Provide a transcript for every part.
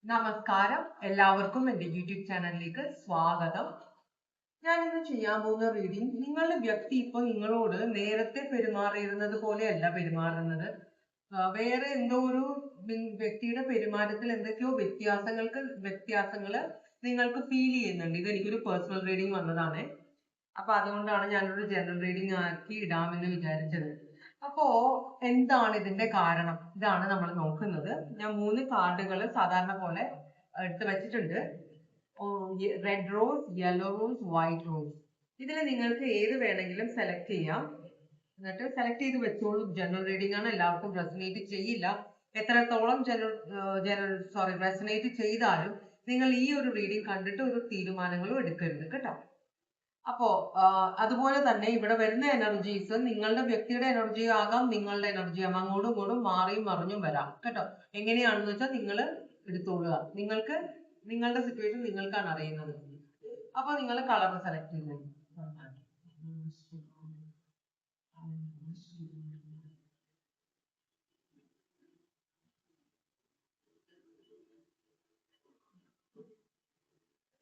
നമസ്കാരം, എല്ലാവർക്കും എൻ്റെ യൂട്യൂബ് ചാനലിലേക്ക് സ്വാഗതം. ഞാൻ ഇന്ന് ചെയ്യാൻ പോകുന്ന റീഡിംഗ്, നിങ്ങളുടെ വ്യക്തി ഇപ്പോൾ നിങ്ങളോട് നേരത്തെ പെരുമാറിയിരുന്നത് പോലെയല്ല പെരുമാറുന്നത്. വേറെ എന്തോ ഒരു വ്യക്തിയുടെ പെരുമാറ്റത്തിൽ എന്തൊക്കെയോ വ്യത്യാസങ്ങള് നിങ്ങൾക്ക് ഫീൽ ചെയ്യുന്നുണ്ട്. ഇത് എനിക്കൊരു പേഴ്സണൽ റീഡിംഗ് വന്നതാണ്. അപ്പൊ അതുകൊണ്ടാണ് ഞാനൊരു ജനറൽ റീഡിംഗ് ആക്കി ഇടാമെന്ന് വിചാരിച്ചത്. അപ്പോ എന്താണ് ഇതിന്റെ കാരണം? ഇതാണ് നമ്മൾ നോക്കുന്നത്. ഞാൻ 3 കാർഡുകൾ സാധാരണ പോലെ എടുത്ത് വെച്ചിട്ടുണ്ട്. Red rose, yellow rose, white rose. ഇതിൽ നിങ്ങൾക്ക് ഏത് വേണമെങ്കിലും സെലക്ട് ചെയ്യാം. എന്നിട്ട് സെലക്ട് ചെയ്ത് വെച്ചോളൂ. ജനറൽ റീഡിംഗ് ആണ്, എല്ലാവർക്കും റെസനേറ്റ് ചെയ്യില്ല. എത്രത്തോളം റെസനേറ്റ് ചെയ്താലും നിങ്ങൾ ഈ ഒരു റീഡിംഗ് കണ്ടിട്ട് ഒരു തീരുമാനങ്ങളും എടുക്കരുത് കേട്ടോ. അപ്പോ അതുപോലെ തന്നെ ഇവിടെ വരുന്ന എനർജീസ് നിങ്ങളുടെ വ്യക്തിയുടെ എനർജി ആകാം, നിങ്ങളുടെ എനർജി ആകാം. അങ്ങോട്ടും ഇങ്ങോട്ടും മാറിയും മറിഞ്ഞും വരാം കേട്ടോ. എങ്ങനെയാണെന്ന് വെച്ചാൽ നിങ്ങൾ എടുത്തോളുക. നിങ്ങളുടെ സിറ്റുവേഷൻ നിങ്ങൾക്കാണ് അറിയുന്നത്. അപ്പൊ നിങ്ങൾ കളർ സെലക്ട് ചെയ്യുന്നു.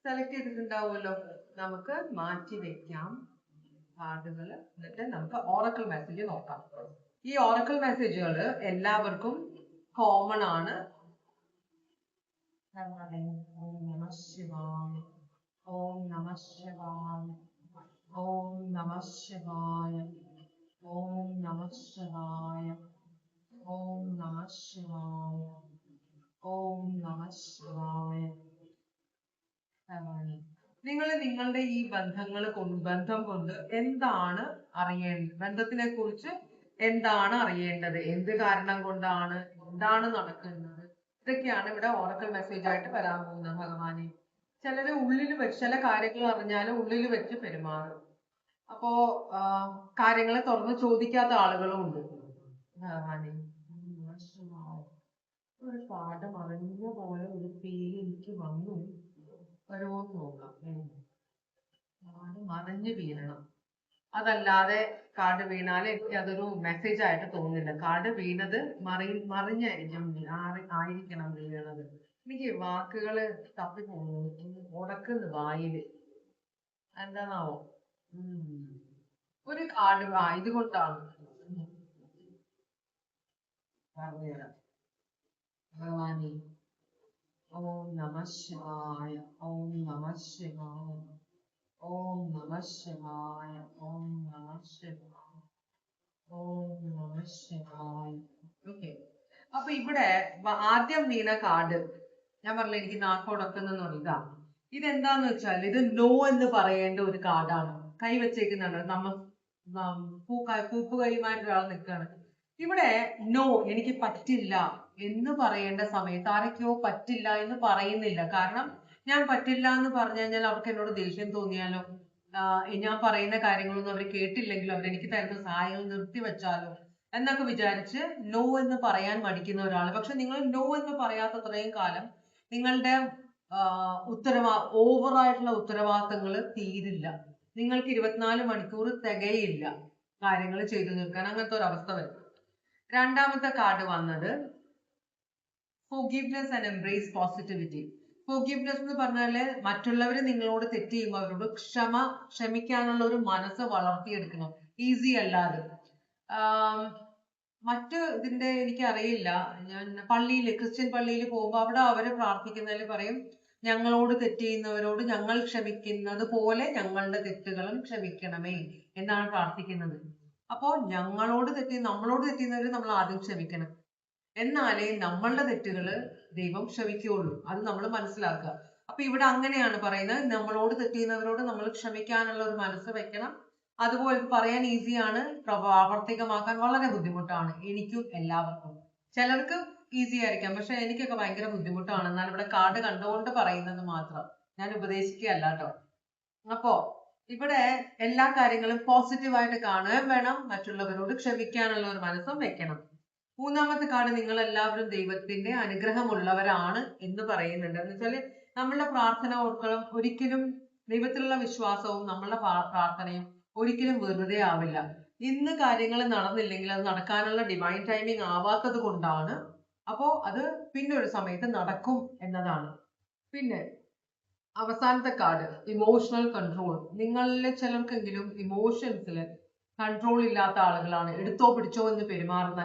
സെലക്ട് ചെയ്തിട്ടുണ്ടാവുമല്ലോ. നമുക്ക് മാറ്റി വെക്കാം കാർഡുകൾ. എന്നിട്ട് നമുക്ക് ഓറക്കിൾ മെസ്സേജ് നോക്കാം. ഈ ഓറക്കിൾ മെസ്സേജുകൾ എല്ലാവർക്കും കോമൺ ആണ്. ഓം നമഃ ശിവായ, ഓം നമഃ ശിവായ, ഓം നമഃ ശിവായ, ഓം നമഃ ശിവായ, ഓം നമഃ ശിവായ, ഓം നമഃ ശിവായ. നിങ്ങൾ നിങ്ങളുടെ ഈ ബന്ധം കൊണ്ട് എന്താണ് അറിയേണ്ടത്? ബന്ധത്തിനെ കുറിച്ച് എന്താണ് അറിയേണ്ടത്? എന്ത് കാരണം കൊണ്ടാണ്, എന്താണ് നടക്കുന്നത്? ഇതൊക്കെയാണ് ഇവിടെ ഓറക്കിൾ മെസ്സേജ് ആയിട്ട് വരാൻ പോകുന്നത്. ഭഗവാനെ, ചിലര് ഉള്ളിൽ വെച്ച് ചില കാര്യങ്ങൾ അറിഞ്ഞാൽ ഉള്ളിൽ വെച്ച് പെരുമാറും. അപ്പോ കാര്യങ്ങളെ തുറന്ന് ചോദിക്കാത്ത ആളുകളും ഉണ്ട്. ഭഗവാനെ, ഒരു പാഠം അറിഞ്ഞ പോലെ ഒരു ഫീൽ എനിക്ക് വന്നു. വരുമോ നോക്കാം. കാർഡ് മറിഞ്ഞു വീഴണം. അതല്ലാതെ കാർഡ് വീണാൽ എനിക്ക് അതൊരു മെസ്സേജ് ആയിട്ട് തോന്നുന്നില്ല. കാർഡ് വീണത് ആയിരിക്കണം വീണത്. എനിക്ക് വാക്കുകള് തപ്പി പോകുന്നു, ഉടക്കുന്നു വായില്. എന്താണാവോ? ഒരു കാർഡ് ഇതുകൊണ്ടാണ് പറഞ്ഞുതരാം. ഭഗവാനെ, ഓം നമഃ ശിവായ, ഓം നമഃ ശിവായ, ഓം നമഃ ശിവായ, ഓം നമഃ ശിവായ, ഓം നമഃ ശിവായ. ഓക്കെ, അപ്പൊ ഇവിടെ ആദ്യം വീണ കാർഡ് ഞാൻ പറഞ്ഞില്ല, എനിക്ക് നാക്കോടക്കുന്നുള്ള ഇതാണ്. ഇതെന്താന്ന് വെച്ചാൽ ഇത് നോ എന്ന് പറയേണ്ട ഒരു കാർഡാണ്. കൈ വെച്ചേക്കുന്നുണ്ട്. പൂപ്പ് കൈയുമായിട്ട് ഒരാൾ നിൽക്കുകയാണ്. ഇവിടെ നോ, എനിക്ക് പറ്റില്ല എന്ന് പറയേണ്ട സമയത്ത് ആരൊക്കെയോ പറ്റില്ല എന്ന് പറയുന്നില്ല. കാരണം ഞാൻ പറ്റില്ല എന്ന് പറഞ്ഞു കഴിഞ്ഞാൽ അവർക്ക് എന്നോട് ദേഷ്യം തോന്നിയാലോ, ഞാൻ പറയുന്ന കാര്യങ്ങളൊന്നും അവർ കേട്ടില്ലെങ്കിലോ, അവരെനിക്ക് തരുന്ന സഹായങ്ങൾ നിർത്തിവെച്ചാലോ എന്നൊക്കെ വിചാരിച്ച് നോ എന്ന് പറയാൻ മടിക്കുന്ന ഒരാൾ. പക്ഷെ നിങ്ങൾ നോ എന്ന് പറയാത്തത്രയും കാലം നിങ്ങളുടെ ഓവറായിട്ടുള്ള ഉത്തരവാദിത്തങ്ങൾ തീരില്ല. നിങ്ങൾക്ക് 24 മണിക്കൂർ തികയില്ല കാര്യങ്ങൾ ചെയ്തു തീർക്കാൻ. അങ്ങനത്തെ ഒരു അവസ്ഥ വരും. രണ്ടാമത്തെ കാർഡ് വന്നത് forgiveness and embrace positivity. forgiveness എന്ന് പറഞ്ഞാല് മറ്റുള്ളവർ നിങ്ങളോട് തെറ്റ് ചെയ്യുമ്പോൾ അവരോട് ക്ഷമിക്കാനുള്ള ഒരു മനസ്സ് വളർത്തിയെടുക്കണം. ഈസി അല്ലാതെ. മറ്റ് ഇതിന്റെ എനിക്കറിയില്ല. ഞാൻ ക്രിസ്ത്യൻ പള്ളിയിൽ പോകുമ്പോൾ അവിടെ അവര് പ്രാർത്ഥിക്കുന്നതിൽ പറയും, ഞങ്ങളോട് തെറ്റ് ചെയ്യുന്നവരോട് ഞങ്ങൾ ക്ഷമിക്കുന്നത് പോലെ ഞങ്ങളുടെ തെറ്റുകളും ക്ഷമിക്കണമേ എന്നാണ് പ്രാർത്ഥിക്കുന്നത്. അപ്പോ നമ്മളോട് തെറ്റ് ചെയ്യുന്നവര് നമ്മൾ ആദ്യം ക്ഷമിക്കണം. എന്നാലേ നമ്മളുടെ തെറ്റുകള് ദൈവം ക്ഷമിക്കുകയുള്ളൂ. അത് നമ്മൾ മനസ്സിലാക്കുക. അപ്പൊ ഇവിടെ അങ്ങനെയാണ് പറയുന്നത്, നമ്മളോട് തെറ്റ് ചെയ്യുന്നവരോട് നമ്മൾ ക്ഷമിക്കാനുള്ള ഒരു മനസ്സ് വെക്കണം. അതുപോലെ പറയാൻ ഈസിയാണ്, പ്രാവർത്തികമാക്കാൻ വളരെ ബുദ്ധിമുട്ടാണ്. എനിക്കും എല്ലാവർക്കും. ചിലർക്ക് ഈസി ആയിരിക്കാം, പക്ഷെ എനിക്കൊക്കെ ഭയങ്കര ബുദ്ധിമുട്ടാണ്. എന്നാൽ ഇവിടെ കാർഡ് കണ്ടുകൊണ്ട് പറയുന്നത് മാത്രം, ഞാൻ ഉപദേശിക്കുകയല്ല കേട്ടോ. അപ്പോ ഇവിടെ എല്ലാ കാര്യങ്ങളും പോസിറ്റീവായിട്ട് കാണുകയും വേണം, മറ്റുള്ളവരോട് ക്ഷമിക്കാനുള്ള ഒരു മനസ്സും വെക്കണം. മൂന്നാമത്തെ കാർഡ്, നിങ്ങൾ എല്ലാവരും ദൈവത്തിന്റെ അനുഗ്രഹമുള്ളവരാണ് എന്ന് പറയുന്നുണ്ട്. എന്ന് വെച്ചാല് നമ്മളുടെ പ്രാർത്ഥന ഒരിക്കലും ദൈവത്തിലുള്ള വിശ്വാസവും നമ്മളുടെ പ്രാർത്ഥനയും ഒരിക്കലും വെറുതെ ആവില്ല. ഇന്ന് കാര്യങ്ങൾ നടന്നില്ലെങ്കിൽ അത് നടക്കാനുള്ള ഡിവൈൻ ടൈമിംഗ് ആവാത്തത് കൊണ്ടാണ് അപ്പോ അത് പിന്നെ ഒരു സമയത്ത് നടക്കും എന്നതാണ്. പിന്നെ അവസാനത്തെ കാർഡ് ഇമോഷണൽ കൺട്രോൾ. നിങ്ങളിൽ ചിലർക്കെങ്കിലും ഇമോഷൻസിൽ കൺട്രോൾ ഇല്ലാത്ത ആളുകളാണ്. എടുത്തോ പിടിച്ചോ എന്ന് പെരുമാറുന്ന,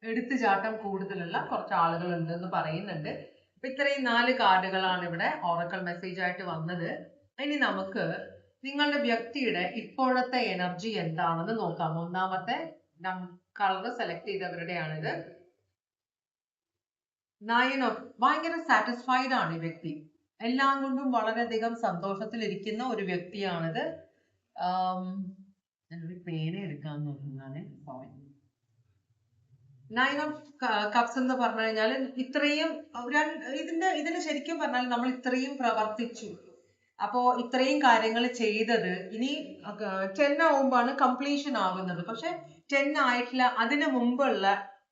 എടുത്തുചാട്ടം കൂടുതലുള്ള കുറച്ച് ആളുകൾ ഉണ്ട് എന്ന് പറയുന്നുണ്ട്. അപ്പൊ ഇത്രയും 4 കാർഡുകളാണ് ഇവിടെ ഓറക്കൽ മെസ്സേജ് ആയിട്ട് വന്നത്. ഇനി നമുക്ക് നിങ്ങളുടെ വ്യക്തിയുടെ ഇപ്പോഴത്തെ എനർജി എന്താണെന്ന് നോക്കാം. ഒന്നാമത്തെ കളർ സെലക്ട് ചെയ്തവരുടെയാണിത്. 9 ഓഫ് ഭയങ്കര സാറ്റിസ്ഫൈഡ് ആണ് ഈ വ്യക്തി. എല്ലാം കൊണ്ടും വളരെയധികം സന്തോഷത്തിലിരിക്കുന്ന ഒരു വ്യക്തിയാണിത്. ഞാനൊരു പേന എടുക്കാൻ നോക്കുന്നതാണ്. സോറി. 9 ഓഫ് കപ്സ് എന്ന് പറഞ്ഞു കഴിഞ്ഞാൽ ഇത്രയും ഇതിന് ശരിക്കും പറഞ്ഞാൽ നമ്മൾ ഇത്രയും പ്രവർത്തിച്ചു, അപ്പോ ഇത്രയും കാര്യങ്ങൾ ചെയ്തത് ഇനി 10 ആവുമ്പോഴാണ് കംപ്ലീഷൻ ആകുന്നത്. പക്ഷെ 10 ആയിട്ടില്ല, അതിനു മുമ്പുള്ള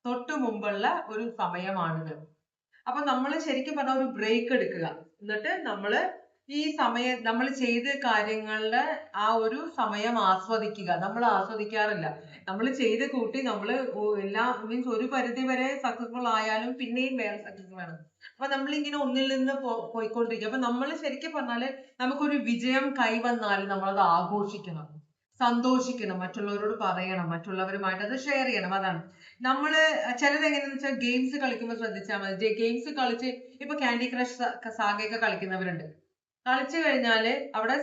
തൊട്ടു മുമ്പുള്ള ഒരു സമയമാണിത്. അപ്പൊ നമ്മൾ ശരിക്കും പറഞ്ഞ ഒരു ബ്രേക്ക് എടുക്കുക. എന്നിട്ട് ഈ സമയം നമ്മൾ ചെയ്ത കാര്യങ്ങളുടെ ആ ഒരു സമയം ആസ്വദിക്കുക. നമ്മൾ ആസ്വദിക്കാറില്ല. നമ്മൾ ചെയ്ത് കൂട്ടി എല്ലാം മീൻസ് ഒരു പരിധി വരെ സക്സസ്ഫുൾ ആയാലും പിന്നെയും വേറെ സക്സസ് വേണം. അപ്പൊ നമ്മളിങ്ങനെ ഒന്നിൽ നിന്ന് പോയിക്കൊണ്ടിരിക്കും. അപ്പൊ നമ്മൾ ശരിക്കും പറഞ്ഞാല് നമുക്കൊരു വിജയം കൈവന്നാൽ നമ്മളത് ആഘോഷിക്കണം, സന്തോഷിക്കണം, മറ്റുള്ളവരോട് പറയണം, മറ്റുള്ളവരുമായിട്ട് അത് ഷെയർ ചെയ്യണം. അതാണ് നമ്മള് ചിലത് എങ്ങനെയാന്ന് വെച്ചാൽ ഗെയിംസ് കളിക്കുമ്പോൾ ശ്രദ്ധിച്ചാൽ മതി. ഗെയിംസ് കളിച്ച് ഇപ്പൊ ക്യാൻഡി ക്രഷ് സാഗയൊക്കെ കളിക്കുന്നവരുണ്ട്. കളിച്ചു കഴിഞ്ഞാല് അവിടെ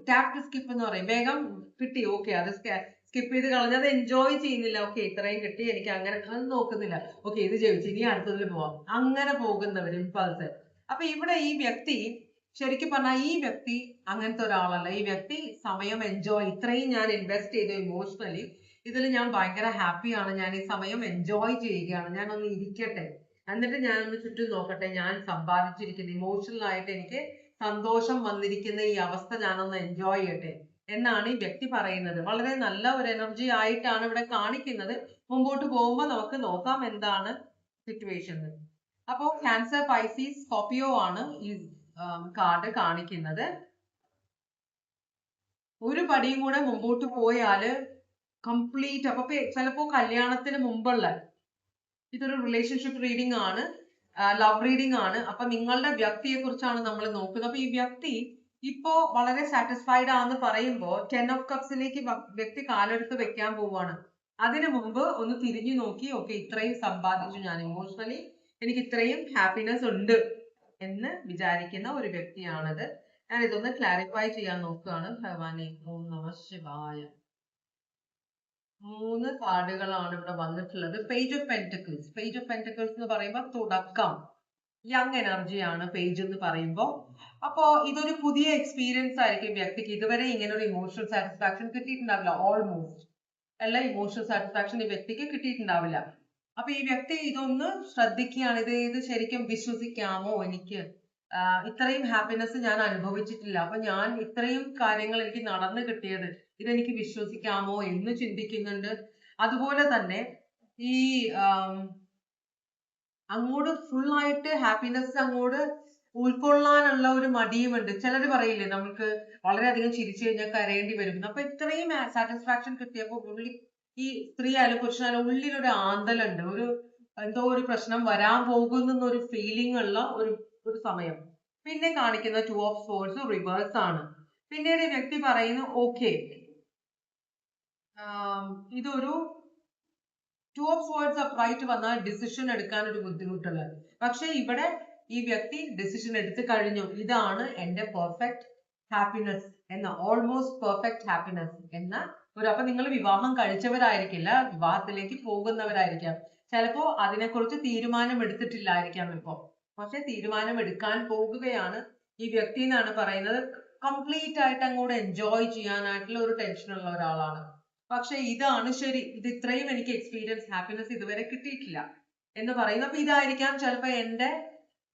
ടാപ്പ് ടു സ്കിപ്പ് എന്ന് പറയും. വേഗം കിട്ടി, ഓക്കെ, അത് സ്കിപ്പ് ചെയ്ത് കളഞ്ഞത് എൻജോയ് ചെയ്യുന്നില്ല. ഓക്കെ, ഇത്രയും കിട്ടി, എനിക്ക് അങ്ങനെ അത് നോക്കുന്നില്ല. ഓക്കെ, ഇത് ജയിച്ചു, ഇനി അടുത്തതിൽ പോവാം, അങ്ങനെ പോകുന്നവർ ഇമ്പൾസ്. അപ്പൊ ഇവിടെ ഈ വ്യക്തി ശരിക്കും പറഞ്ഞാൽ ഈ വ്യക്തി അങ്ങനത്തെ ഒരാളല്ല. ഈ വ്യക്തി സമയം എൻജോയ്, ഇത്രയും ഞാൻ ഇൻവെസ്റ്റ് ചെയ്തു ഇമോഷണലി, ഇതിൽ ഞാൻ ഭയങ്കര ഹാപ്പിയാണ്, ഞാൻ ഈ സമയം എൻജോയ് ചെയ്യുകയാണ്, ഞാൻ ഒന്ന് ഇരിക്കട്ടെ, എന്നിട്ട് ഞാനൊന്ന് ചുറ്റും നോക്കട്ടെ, ഞാൻ സമ്പാദിച്ചിരിക്കുന്ന ഇമോഷണൽ ആയിട്ട് എനിക്ക് സന്തോഷം വന്നിരിക്കുന്ന ഈ അവസ്ഥ ഞാനൊന്ന് എൻജോയ് ചെയ്യട്ടെ എന്നാണ് ഈ വ്യക്തി പറയുന്നത്. വളരെ നല്ല ഒരു എനർജി ആയിട്ടാണ് ഇവിടെ കാണിക്കുന്നത്. മുമ്പോട്ട് പോകുമ്പോൾ നമുക്ക് നോക്കാം എന്താണ് സിറ്റുവേഷൻ. അപ്പോ ക്യാൻസർ, പൈസീസ്, സ്കോർപിയോ ആണ് ഈ കാർഡ് കാണിക്കുന്നത്. ഒരു പടിയും കൂടെ മുമ്പോട്ട് പോയാല് കംപ്ലീറ്റ്, അപ്പൊ ചിലപ്പോ കല്യാണത്തിന് മുമ്പുള്ള ഇതൊരു റിലേഷൻഷിപ്പ് റീഡിംഗ് ആണ്, ലവ് റീഡിംഗ് ആണ്. അപ്പൊ നിങ്ങളുടെ വ്യക്തിയെ കുറിച്ചാണ് നമ്മൾ നോക്കുന്നത്. അപ്പൊ ഈ വ്യക്തി ഇപ്പോ വളരെ സാറ്റിസ്ഫൈഡ് ആണെന്ന് പറയുമ്പോൾ 10 ഓഫ് കപ്സിലേക്ക് വ്യക്തി കാലെടുത്ത് വെക്കാൻ പോവാണ്. അതിനു മുമ്പ് ഒന്ന് തിരിഞ്ഞു നോക്കി, ഓക്കെ, ഇത്രയും സമ്പാദിച്ചു ഞാൻ ഇമോഷണലി, എനിക്ക് ഇത്രയും ഹാപ്പിനെസ് ഉണ്ട് എന്ന് വിചാരിക്കുന്ന ഒരു വ്യക്തിയാണത്. ഞാൻ ഇതൊന്ന് ക്ലാരിഫൈ ചെയ്യാൻ നോക്കുകയാണ്. ഭഗവാനെ ഓം നമഃ ശിവായ. 3 കാർഡുകളാണ് ഇവിടെ വന്നിട്ടുള്ളത്. Page of pentacles. Page of pentacles എന്ന് പറയുമ്പോൾ തുടക്കം, യങ് എനർജിയാണ് പേജ് എന്ന് പറയുമ്പോൾ. അപ്പോ ഇതൊരു പുതിയ എക്സ്പീരിയൻസ് ആയിരിക്കും വ്യക്തിക്ക്. ഇതുവരെ ഇങ്ങനെ ഒരു ഇമോഷണൽ സാറ്റിസ്ഫാക്ഷൻ കിട്ടിയിട്ടുണ്ടാവില്ല. ഓൾമോസ്റ്റ് എല്ലാ ഇമോഷണൽ സാറ്റിസ്ഫാക്ഷൻ ഈ വ്യക്തിക്ക് കിട്ടിയിട്ടുണ്ടാവില്ല. അപ്പൊ ഈ വ്യക്തി ഇതൊന്ന് ശ്രദ്ധിക്കുകയാണ്. ഇത് ശരിക്കും വിശ്വസിക്കാമോ, എനിക്ക് ഇത്രയും ഹാപ്പിനെസ് ഞാൻ അനുഭവിച്ചിട്ടില്ല, അപ്പൊ ഞാൻ ഇത്രയും കാര്യങ്ങൾ എനിക്ക് നടന്നു കിട്ടിയത് ഇതെനിക്ക് വിശ്വസിക്കാമോ എന്ന് ചിന്തിക്കുന്നുണ്ട്. അതുപോലെ തന്നെ ഈ അങ്ങോട്ട് ഫുൾ ആയിട്ട് ഹാപ്പിനെസ് അങ്ങോട്ട് ഉൾക്കൊള്ളാനുള്ള ഒരു മടിയുമുണ്ട്. ചിലർ പറയില്ലേ, നമുക്ക് വളരെയധികം ചിരിച്ചു കഴിഞ്ഞാൽ കരയേണ്ടി വരും. അപ്പൊ ഇത്രയും സാറ്റിസ്ഫാക്ഷൻ കിട്ടിയപ്പോൾ ഉള്ളിൽ, ഈ സ്ത്രീ ആയാലും പുരുഷനായാലും, ഉള്ളിൽ ഒരു ആന്തലുണ്ട്, എന്തോ ഒരു പ്രശ്നം വരാൻ പോകുന്ന ഒരു ഫീലിംഗ് ഉള്ള ഒരു സമയം. പിന്നെ കാണിക്കുന്ന 2 ഓഫ് സോർഡ്സ് റിവേഴ്സ് ആണ്. പിന്നീട് വ്യക്തി പറയുന്നു, ഓക്കെ, ഇതൊരു 2 ഓഫ് സോർഡ്സ് അപ്രൈറ്റ് വന്നാൽ ഡിസിഷൻ എടുക്കാൻ ഒരു ബുദ്ധിമുട്ടുള്ളത്. പക്ഷെ ഇവിടെ ഈ വ്യക്തി ഡിസിഷൻ എടുത്തു കഴിഞ്ഞു. ഇതാണ് എന്റെ പെർഫെക്റ്റ് ഹാപ്പിനെസ് എന്ന, ഓൾമോസ്റ്റ് പെർഫെക്റ്റ് ഹാപ്പിനെസ് എന്ന അപ്പൊ നിങ്ങൾ വിവാഹം കഴിച്ചവരായിരിക്കില്ല, വിവാഹത്തിലേക്ക് പോകുന്നവരായിരിക്കാം. ചിലപ്പോ അതിനെക്കുറിച്ച് തീരുമാനം എടുത്തിട്ടില്ലായിരിക്കാം ഇപ്പൊ, പക്ഷെ തീരുമാനം എടുക്കാൻ പോകുകയാണ് ഈ വ്യക്തി എന്നാണ് പറയുന്നത്. കംപ്ലീറ്റ് ആയിട്ട് അങ്ങോട്ട് എൻജോയ് ചെയ്യാനായിട്ടുള്ള ഒരു ടെൻഷൻ ഉള്ള ഒരാളാണ്. പക്ഷെ ഇതാണ് ശരി, ഇത് ഇത്രയും എനിക്ക് എക്സ്പീരിയൻസ് ഹാപ്പിനെസ് ഇതുവരെ കിട്ടിയിട്ടില്ല എന്ന് പറയുന്നു. അപ്പൊ ഇതായിരിക്കാം ചിലപ്പോ എന്റെ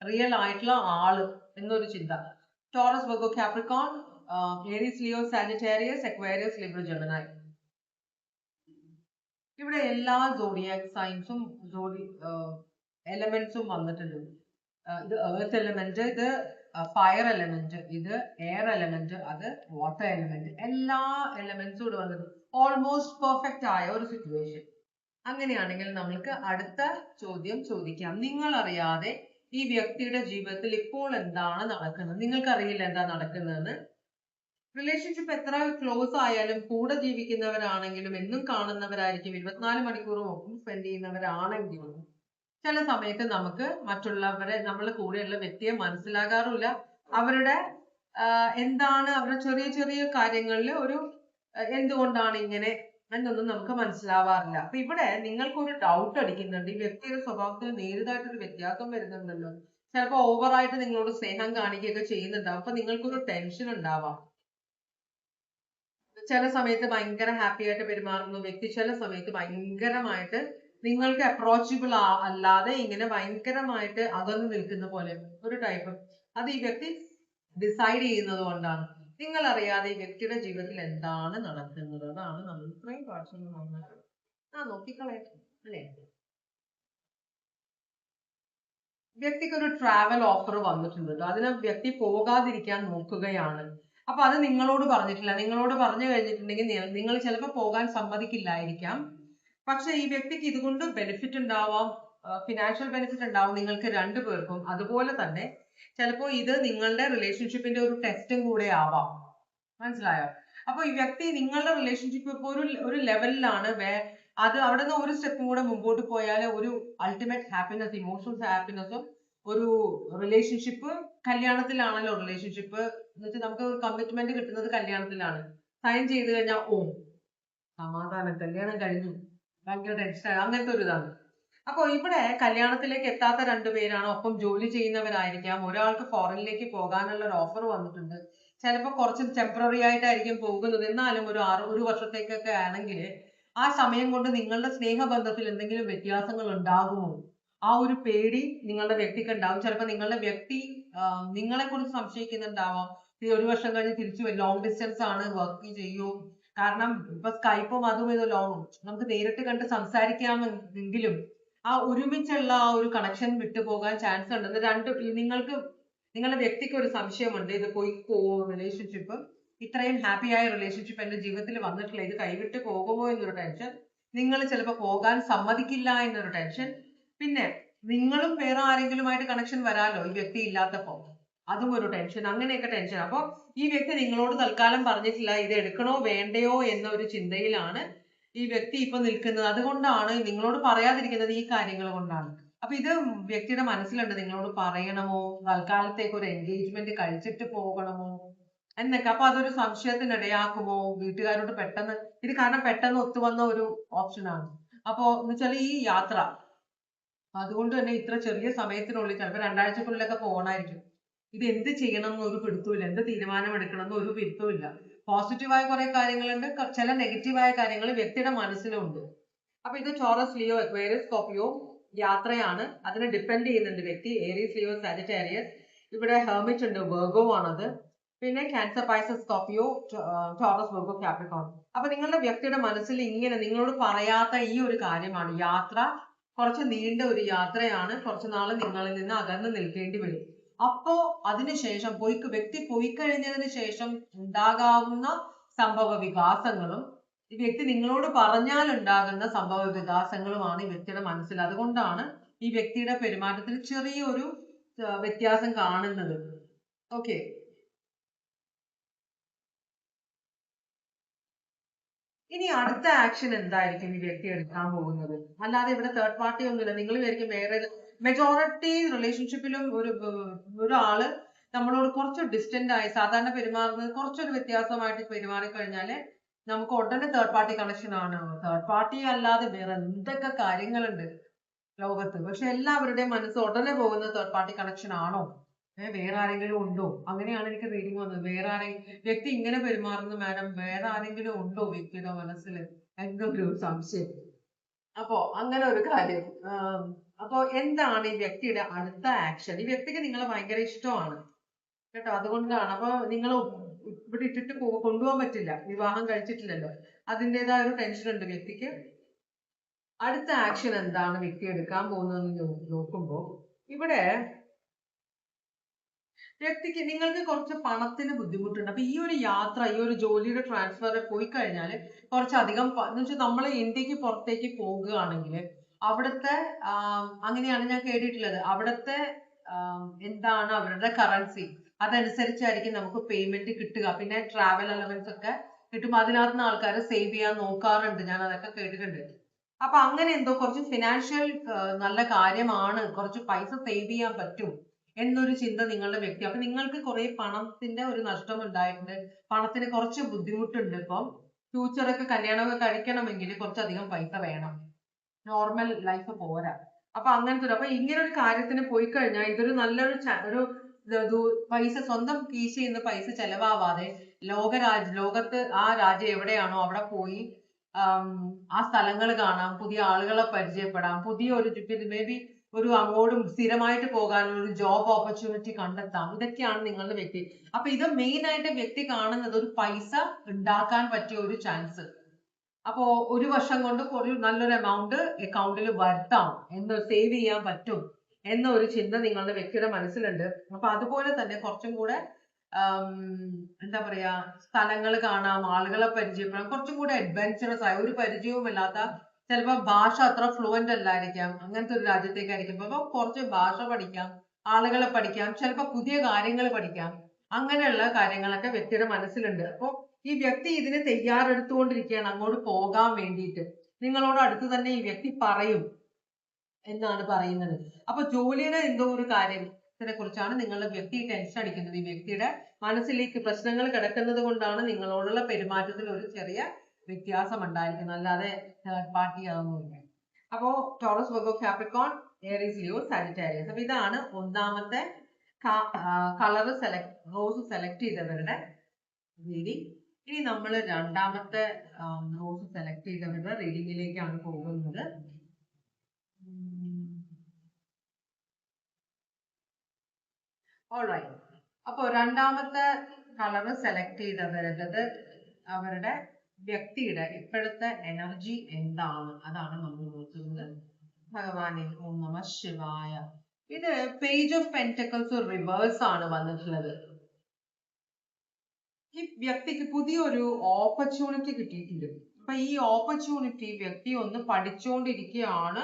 റിയൽ ആയിട്ടുള്ള ആള് എന്നൊരു ചിന്ത. Taurus, Virgo, Capricorn, Aries, Leo, Sagittarius, Aquarius, Libra, Gemini. ഇവിടെ എല്ലാ സോഡിയാക് സൈൻസും എലമെന്റ്സും വന്നിട്ടുണ്ട്. ഇത് എർത്ത് എലമെന്റ്, ഇത് ഫയർ എലമെന്റ്, ഇത് എയർ എലമെന്റ്, അത് വാട്ടർ എലമെന്റ്, എല്ലാ എലമെന്റ്സും ഇവിടെ വന്നിട്ടുണ്ട്. ഓൾമോസ്റ്റ് പെർഫെക്റ്റ് ആയ ഒരു സിറ്റുവേഷൻ. അങ്ങനെയാണെങ്കിൽ നമ്മൾക്ക് അടുത്ത ചോദ്യം ചോദിക്കാം. നിങ്ങൾ അറിയാതെ ഈ വ്യക്തിയുടെ ജീവിതത്തിൽ ഇപ്പോൾ എന്താണ് നടക്കുന്നത്? നിങ്ങൾക്ക് അറിയില്ല എന്താ നടക്കുന്നതെന്ന്. റിലേഷൻഷിപ്പ് എത്ര ക്ലോസ് ആയാലും കൂടെ ജീവിക്കുന്നവരാണെങ്കിലും എന്നും കാണുന്നവരായിരിക്കും, 24 മണിക്കൂറും ഒപ്പം സ്പെൻഡ് ചെയ്യുന്നവരാണെങ്കിലും ചില സമയത്ത് നമുക്ക് മറ്റുള്ളവരെ, നമ്മൾ കൂടെയുള്ള വ്യക്തിയെ മനസ്സിലാകാറില്ല. അവരുടെ എന്താണ് അവരുടെ ചെറിയ ചെറിയ കാര്യങ്ങളിൽ ഒരു എന്തുകൊണ്ടാണ് ഇങ്ങനെ എന്നൊന്നും നമുക്ക് മനസ്സിലാവാറില്ല. അപ്പൊ ഇവിടെ നിങ്ങൾക്കൊരു ഡൗട്ട് അടിക്കുന്നുണ്ട്, ഈ വ്യക്തിയുടെ സ്വഭാവത്തിൽ നേരിടായിട്ടൊരു വ്യത്യാസം വരുന്നുണ്ടല്ലോ. ചിലപ്പോൾ ഓവറായിട്ട് നിങ്ങളോട് സ്നേഹം കാണിക്കുകയൊക്കെ ചെയ്യുന്നുണ്ടാവും. അപ്പൊ നിങ്ങൾക്കൊരു ടെൻഷൻ ഉണ്ടാവാം. ചില സമയത്ത് ഭയങ്കര ഹാപ്പി ആയിട്ട് പെരുമാറുന്ന വ്യക്തി ചില സമയത്ത് ഭയങ്കരമായിട്ട് നിങ്ങൾക്ക് അപ്രോച്ചബിൾ അല്ലാതെ ഇങ്ങനെ ഭയങ്കരമായിട്ട് അകന്നു നിൽക്കുന്ന പോലെ ഒരു ടൈപ്പ്. അത് ഈ വ്യക്തി ഡിസൈഡ് ചെയ്യുന്നത് കൊണ്ടാണ്. നിങ്ങൾ അറിയാതെ ഈ വ്യക്തിയുടെ ജീവിതത്തിൽ എന്താണ് നടക്കുന്നത്, അതാണ് നമ്മൾ ഇത്രയും പ്രാവശ്യം നോക്കിക്കളയാ അല്ലേ. വ്യക്തിക്ക് ഒരു ട്രാവൽ ഓഫർ വന്നിട്ടുണ്ട്, അതിന് വ്യക്തി പോകാതിരിക്കാൻ നോക്കുകയാണ്. അപ്പൊ അത് നിങ്ങളോട് പറഞ്ഞിട്ടില്ല. നിങ്ങളോട് പറഞ്ഞു കഴിഞ്ഞിട്ടുണ്ടെങ്കിൽ നിങ്ങൾ ചിലപ്പോൾ പോകാൻ സമ്മതിക്കില്ലായിരിക്കാം. പക്ഷെ ഈ വ്യക്തിക്ക് ഇതുകൊണ്ട് ബെനിഫിറ്റ് ഉണ്ടാവാം, ഫിനാൻഷ്യൽ ബെനിഫിറ്റ് ഉണ്ടാവും നിങ്ങൾക്ക് രണ്ടുപേർക്കും. അതുപോലെ തന്നെ ചിലപ്പോൾ ഇത് നിങ്ങളുടെ റിലേഷൻഷിപ്പിന്റെ ഒരു ടെസ്റ്റും കൂടെ ആവാം. മനസ്സിലായോ? അപ്പൊ ഈ വ്യക്തി നിങ്ങളുടെ റിലേഷൻഷിപ്പ് ഇപ്പൊ ഒരു ലെവലിലാണ്, അത് അവിടെ നിന്ന് ഒരു സ്റ്റെപ്പും കൂടെ മുമ്പോട്ട് പോയാൽ ഒരു അൾട്ടിമേറ്റ് ഹാപ്പിനെസ്, ഇമോഷണൽ ഹാപ്പിനെസ്സും ഒരു റിലേഷൻഷിപ്പ് കല്യാണത്തിലാണല്ലോ. റിലേഷൻഷിപ്പ് എന്ന് വെച്ചാൽ നമുക്ക് ഒരു കമ്മിറ്റ്മെന്റ് കിട്ടുന്നത് കല്യാണത്തിലാണ്. സൈൻ ചെയ്ത് കഴിഞ്ഞാൽ ഓ സമാധാനം, കല്യാണം കഴിഞ്ഞു, ഭയങ്കര ടെൻഷൻ, അങ്ങനത്തെ ഒരു ഇതാണ്. അപ്പൊ ഇവിടെ കല്യാണത്തിലേക്ക് എത്താത്ത രണ്ടുപേരാണ്, ഒപ്പം ജോലി ചെയ്യുന്നവരായിരിക്കാം. ഒരാൾക്ക് ഫോറിനിലേക്ക് പോകാനുള്ള ഒരു ഓഫർ വന്നിട്ടുണ്ട്. ചിലപ്പോൾ കുറച്ച് ടെമ്പററി ആയിട്ടായിരിക്കും പോകുന്നത്, എന്നാലും ഒരു വർഷത്തേക്കൊക്കെ ആണെങ്കിൽ ആ സമയം കൊണ്ട് നിങ്ങളുടെ സ്നേഹബന്ധത്തിൽ എന്തെങ്കിലും വ്യത്യാസങ്ങൾ ഉണ്ടാകുമോ, ആ ഒരു പേടി നിങ്ങളുടെ വ്യക്തിക്ക് ഉണ്ടാവും. ചിലപ്പോൾ നിങ്ങളുടെ വ്യക്തി നിങ്ങളെ കുറിച്ച് സംശയിക്കുന്നുണ്ടാവാം. ഒരു വർഷം കഴിഞ്ഞ് തിരിച്ചു ലോങ് ഡിസ്റ്റൻസ് ആണ്, വർക്ക് ചെയ്യൂ. കാരണം ഇപ്പൊ സ്കൈപ്പും അതും ഇത് ലോങ്, നമുക്ക് നേരിട്ട് കണ്ട് സംസാരിക്കാമെങ്കിലും ആ ഒരുമിച്ചുള്ള ആ ഒരു കണക്ഷൻ വിട്ടുപോകാൻ ചാൻസ് ഉണ്ട്. നിങ്ങൾക്ക് നിങ്ങളുടെ വ്യക്തിക്ക് ഒരു സംശയമുണ്ട്, ഇത് പോയി പോവോ റിലേഷൻഷിപ്പ്, ഇത്രയും ഹാപ്പി ആയ റിലേഷൻഷിപ്പ് എന്റെ ജീവിതത്തിൽ വന്നിട്ടില്ല, ഇത് കൈവിട്ട് പോകുമോ എന്നൊരു ടെൻഷൻ. നിങ്ങൾ ചിലപ്പോൾ പോകാൻ സമ്മതിക്കില്ല എന്നൊരു ടെൻഷൻ. പിന്നെ നിങ്ങളും വേറെ ആരെങ്കിലുമായിട്ട് കണക്ഷൻ വരാലോ ഈ വ്യക്തി ഇല്ലാത്തപ്പോ, അതും ഒരു ടെൻഷൻ. അങ്ങനെയൊക്കെ ടെൻഷൻ. അപ്പൊ ഈ വ്യക്തി നിങ്ങളോട് തൽക്കാലം പറഞ്ഞിട്ടില്ല, ഇത് എടുക്കണോ വേണ്ടയോ എന്ന ഒരു ചിന്തയിലാണ് ഈ വ്യക്തി ഇപ്പൊ നിൽക്കുന്നത്. അതുകൊണ്ടാണ് നിങ്ങളോട് പറയാതിരിക്കുന്നത്, ഈ കാര്യങ്ങൾ കൊണ്ടാണ്. അപ്പൊ ഇത് വ്യക്തിയുടെ മനസ്സിലുണ്ട്, നിങ്ങളോട് പറയണമോ, തൽക്കാലത്തേക്ക് ഒരു എൻഗേജ്മെന്റ് കഴിച്ചിട്ട് പോകണമോ എന്നൊക്കെ. അപ്പൊ അതൊരു സംശയത്തിനിടയാക്കുമോ വീട്ടുകാരോട് പെട്ടെന്ന്. ഇത് കാരണം പെട്ടെന്ന് ഒത്തുവന്ന ഒരു ഓപ്ഷനാണ്. അപ്പോ എന്ന് വെച്ചാൽ ഈ യാത്ര, അതുകൊണ്ട് തന്നെ ഇത്ര ചെറിയ സമയത്തിനുള്ളിൽ ചിലപ്പോൾ 2 ആഴ്ചക്കുള്ളിലൊക്കെ പോകണമായിരിക്കും. ഇത് എന്ത് ചെയ്യണം എന്ന് ഒരു പിടുത്തവും ഇല്ല, എന്ത് തീരുമാനം എടുക്കണം എന്ന് ഒരു പിടുത്തവും ഇല്ല. പോസിറ്റീവായ കുറെ കാര്യങ്ങളുണ്ട്, ചില നെഗറ്റീവായ കാര്യങ്ങൾ വ്യക്തിയുടെ മനസ്സിലുണ്ട്. അപ്പൊ ഇത് ടോറസ്, ലിയോ, അക്വേറിയസ്, സ്കോർപിയോ യാത്രയാണ്. അതിനെ ഡിപ്പെൻഡ് ചെയ്യുന്നുണ്ട് വ്യക്തി. Aries, Leo, Sagittarius. ഇവിടെ ഹെർമിറ്റ് ഉണ്ട്, വെർഗോ ആണത്. പിന്നെ Cancer, Pisces, Scorpio, Taurus, Virgo, Capricorn. അപ്പൊ നിങ്ങളുടെ വ്യക്തിയുടെ മനസ്സിൽ ഇങ്ങനെ നിങ്ങളോട് പറയാത്ത ഈ ഒരു കാര്യമാണ് യാത്ര. കുറച്ച് നീണ്ട ഒരു യാത്രയാണ്, കുറച്ചു നാൾ നിങ്ങളിൽ നിന്ന് അകന്ന് നിൽക്കേണ്ടി വരും. അപ്പോ അതിനുശേഷം വ്യക്തി പോയി കഴിഞ്ഞതിന് ശേഷം ഉണ്ടാകാവുന്ന സംഭവ വികാസങ്ങളും ഈ വ്യക്തി നിങ്ങളോട് പറഞ്ഞാൽ ഉണ്ടാകുന്ന സംഭവ വികാസങ്ങളുമാണ് ഈ വ്യക്തിയുടെ മനസ്സിൽ. അതുകൊണ്ടാണ് ഈ വ്യക്തിയുടെ പെരുമാറ്റത്തിൽ ചെറിയൊരു വ്യത്യാസം കാണുന്നത്. ഓക്കെ, ഇനി അടുത്ത ആക്ഷൻ എന്തായിരിക്കും ഈ വ്യക്തി എടുക്കാൻ പോകുന്നത്? അല്ലാതെ ഇവിടെ തേർഡ് പാർട്ടി ഒന്നുമില്ല. നിങ്ങൾ വിചാരിക്കും വേറെ മെജോറിറ്റി റിലേഷൻഷിപ്പിലും ഒരാള് നമ്മളോട് കുറച്ച് ഡിസ്റ്റന്റ് ആയി സാധാരണ പെരുമാറുന്നത് കുറച്ചൊരു വ്യത്യാസമായിട്ട് പെരുമാറിക്കഴിഞ്ഞാല് നമുക്ക് ഉടനെ തേർഡ് പാർട്ടി കണക്ഷൻ ആണ്. തേർഡ് പാർട്ടി അല്ലാതെ വേറെ എന്തൊക്കെ കാര്യങ്ങളുണ്ട് ലോകത്ത്. പക്ഷെ എല്ലാവരുടെയും മനസ്സ് ഉടനെ പോകുന്ന തേർഡ് പാർട്ടി കണക്ഷൻ ആണോ, വേറെ ആരെങ്കിലും ഉണ്ടോ? അങ്ങനെയാണ് എനിക്ക് റീഡിങ് വന്നത്. വ്യക്തി ഇങ്ങനെ പെരുമാറുന്നു മാഡം, വേറെ ആരെങ്കിലും ഉണ്ടോ വ്യക്തിയുടെ മനസ്സിൽ എന്നൊരു സംശയം. അപ്പോ അങ്ങനെ ഒരു കാര്യം. അപ്പോ എന്താണ് ഈ വ്യക്തിയുടെ അടുത്ത ആക്ഷൻ? ഈ വ്യക്തിക്ക് നിങ്ങളെ ഭയങ്കര ഇഷ്ടമാണ് കേട്ടോ, അതുകൊണ്ടാണ്. അപ്പൊ നിങ്ങൾ ഇവിടെ ഇട്ടിട്ട് കൊണ്ടുപോകാൻ പറ്റില്ല, വിവാഹം കഴിച്ചിട്ടില്ലല്ലോ, അതിൻ്റെതായ ഒരു ടെൻഷൻ ഉണ്ട് വ്യക്തിക്ക്. അടുത്ത ആക്ഷൻ എന്താണ് വ്യക്തി എടുക്കാൻ പോകുന്നതെന്ന് നോക്കുമ്പോ ഇവിടെ വ്യക്തിക്ക് നിങ്ങൾക്ക് കുറച്ച് പണത്തിന് ബുദ്ധിമുട്ടുണ്ട്. അപ്പൊ ഈ ഒരു യാത്ര, ഈ ഒരു ജോലിയുടെ ട്രാൻസ്ഫർ പോയി കഴിഞ്ഞാൽ കുറച്ചധികം എന്ന് വെച്ചാൽ നമ്മൾ ഇന്ത്യക്ക് പുറത്തേക്ക് പോകുകയാണെങ്കിൽ അവിടുത്തെ അങ്ങനെയാണ് ഞാൻ കേട്ടിട്ടുള്ളത്. അവിടുത്തെ എന്താണ് അവരുടെ കറൻസി, അതനുസരിച്ചായിരിക്കും നമുക്ക് പേയ്മെന്റ് കിട്ടുക. പിന്നെ ട്രാവൽ അലവൻസ് ഒക്കെ കിട്ടും. അതിനകത്ത് ആൾക്കാർ സേവ് ചെയ്യാൻ നോക്കാറുണ്ട്, ഞാൻ അതൊക്കെ കേട്ടിട്ടുണ്ട്. അപ്പൊ അങ്ങനെ എന്തോ കുറച്ച് ഫിനാൻഷ്യൽ നല്ല കാര്യമാണ്, കുറച്ച് പൈസ സേവ് ചെയ്യാൻ പറ്റും എന്നൊരു ചിന്ത നിങ്ങളുടെ വ്യക്തി. അപ്പൊ നിങ്ങൾക്ക് കുറെ പണത്തിന്റെ ഒരു നഷ്ടം ഉണ്ടായിട്ടുണ്ട്, പണത്തിന് കുറച്ച് ബുദ്ധിമുട്ടുണ്ട്. ഇപ്പം ഫ്യൂച്ചറൊക്കെ കല്യാണമൊക്കെ കഴിക്കണമെങ്കിൽ കുറച്ചധികം പൈസ വേണം, നോർമൽ ലൈഫ് പോരാ. അപ്പൊ അങ്ങനത്തെ അപ്പൊ ഇങ്ങനെ ഒരു കാര്യത്തിന് പോയി കഴിഞ്ഞാൽ ഇതൊരു നല്ലൊരു പൈസ സ്വന്തം കീശയിൽ നിന്ന് പൈസ ചെലവാവാതെ ലോകത്ത് ആ രാജ്യം എവിടെയാണോ അവിടെ പോയി ആ സ്ഥലങ്ങൾ കാണാം, പുതിയ ആളുകളെ പരിചയപ്പെടാം, പുതിയ ഒരു മേ ബി ഒരു അങ്ങോട്ടും സ്ഥിരമായിട്ട് പോകാൻ ഒരു ജോബ് ഓപ്പർച്യൂണിറ്റി കണ്ടെത്താം. ഇതൊക്കെയാണ് നിങ്ങളുടെ വ്യക്തി. അപ്പൊ ഇത് മെയിൻ ആയിട്ട് വ്യക്തി കാണുന്നത് ഒരു പൈസ ഉണ്ടാക്കാൻ പറ്റിയ ഒരു ചാൻസ്. അപ്പോ ഒരു വർഷം കൊണ്ട് ഒരു നല്ലൊരു എമൗണ്ട് അക്കൗണ്ടിൽ വരുത്താം, എന്ന് സേവ് ചെയ്യാൻ പറ്റും എന്ന ഒരു ചിന്ത നിങ്ങളുടെ വ്യക്തിയുടെ മനസ്സിലുണ്ട്. അപ്പൊ അതുപോലെ തന്നെ കുറച്ചും കൂടെ എന്താ പറയാ, സ്ഥലങ്ങൾ കാണാം, ആളുകളെ പരിചയപ്പെടാം, കുറച്ചും കൂടെ അഡ്വെഞ്ചറസ് ആയ, ഒരു പരിചയവും ഇല്ലാത്ത, ചിലപ്പോൾ ഭാഷ അത്ര ഫ്ലുവന്റ് അല്ലായിരിക്കാം, അങ്ങനത്തെ ഒരു രാജ്യത്തേക്കായിരിക്കും. അപ്പൊ കുറച്ച് ഭാഷ പഠിക്കാം, ആളുകളെ പഠിക്കാം, ചിലപ്പോൾ പുതിയ കാര്യങ്ങൾ പഠിക്കാം. അങ്ങനെയുള്ള കാര്യങ്ങളൊക്കെ വ്യക്തിയുടെ മനസ്സിലുണ്ട്. അപ്പൊ ഈ വ്യക്തി ഇതിന് തയ്യാറെടുത്തുകൊണ്ടിരിക്കുകയാണ് അങ്ങോട്ട് പോകാൻ വേണ്ടിയിട്ട്. നിങ്ങളോട് അടുത്ത് തന്നെ ഈ വ്യക്തി പറയും എന്നാണ് പറയുന്നത്. അപ്പൊ ജോലിയുടെ എന്തോ ഒരു കാര്യത്തിനെ കുറിച്ചാണ് നിങ്ങളുടെ വ്യക്തി ടെൻഷൻ അടിക്കുന്നത്. ഈ വ്യക്തിയുടെ മനസ്സിലേക്ക് പ്രശ്നങ്ങൾ കിടക്കുന്നത് കൊണ്ടാണ് നിങ്ങളോടുള്ള പെരുമാറ്റത്തിൽ ഒരു ചെറിയ വ്യത്യാസം ഉണ്ടായിരിക്കുന്നത്, അല്ലാതെ തേർഡ് പാർട്ടി ആവുന്നില്ല. അപ്പോ Taurus, Virgo, Capricorn, Aries, Leo, Sagittarius. അപ്പൊ ഇതാണ് ഒന്നാമത്തെ കളർ റോസ് സെലക്ട് ചെയ്തവരുടെ റീഡിങ്. ഇനി നമ്മൾ രണ്ടാമത്തെ റോസ് സെലക്ട് ചെയ്തവരുടെ റീഡിങ്ങിലേക്കാണ് പോകുന്നത്. ഓൾറൈറ്റ്. അപ്പൊ രണ്ടാമത്തെ കളർ സെലക്ട് ചെയ്തവരുടേത് അവരുടെ വ്യക്തിയുടെ ഇപ്പോഴത്തെ എനർജി എന്താണ്, അതാണ് നമ്മൾ നോക്കുന്നത്. ഭഗവാനെ ഓം നമ ശിവായ. ഇത് പേജ് ഓഫ് പെന്റക്കിൾസ് റിവേഴ്സ് ആണ് വന്നിട്ടുള്ളത്. ഈ വ്യക്തിക്ക് പുതിയൊരു ഓപ്പർച്യൂണിറ്റി കിട്ടിയിട്ടുണ്ട്. അപ്പൊ ഈ ഓപ്പർച്യൂണിറ്റി വ്യക്തി ഒന്ന് പഠിച്ചുകൊണ്ടിരിക്കുകയാണ്.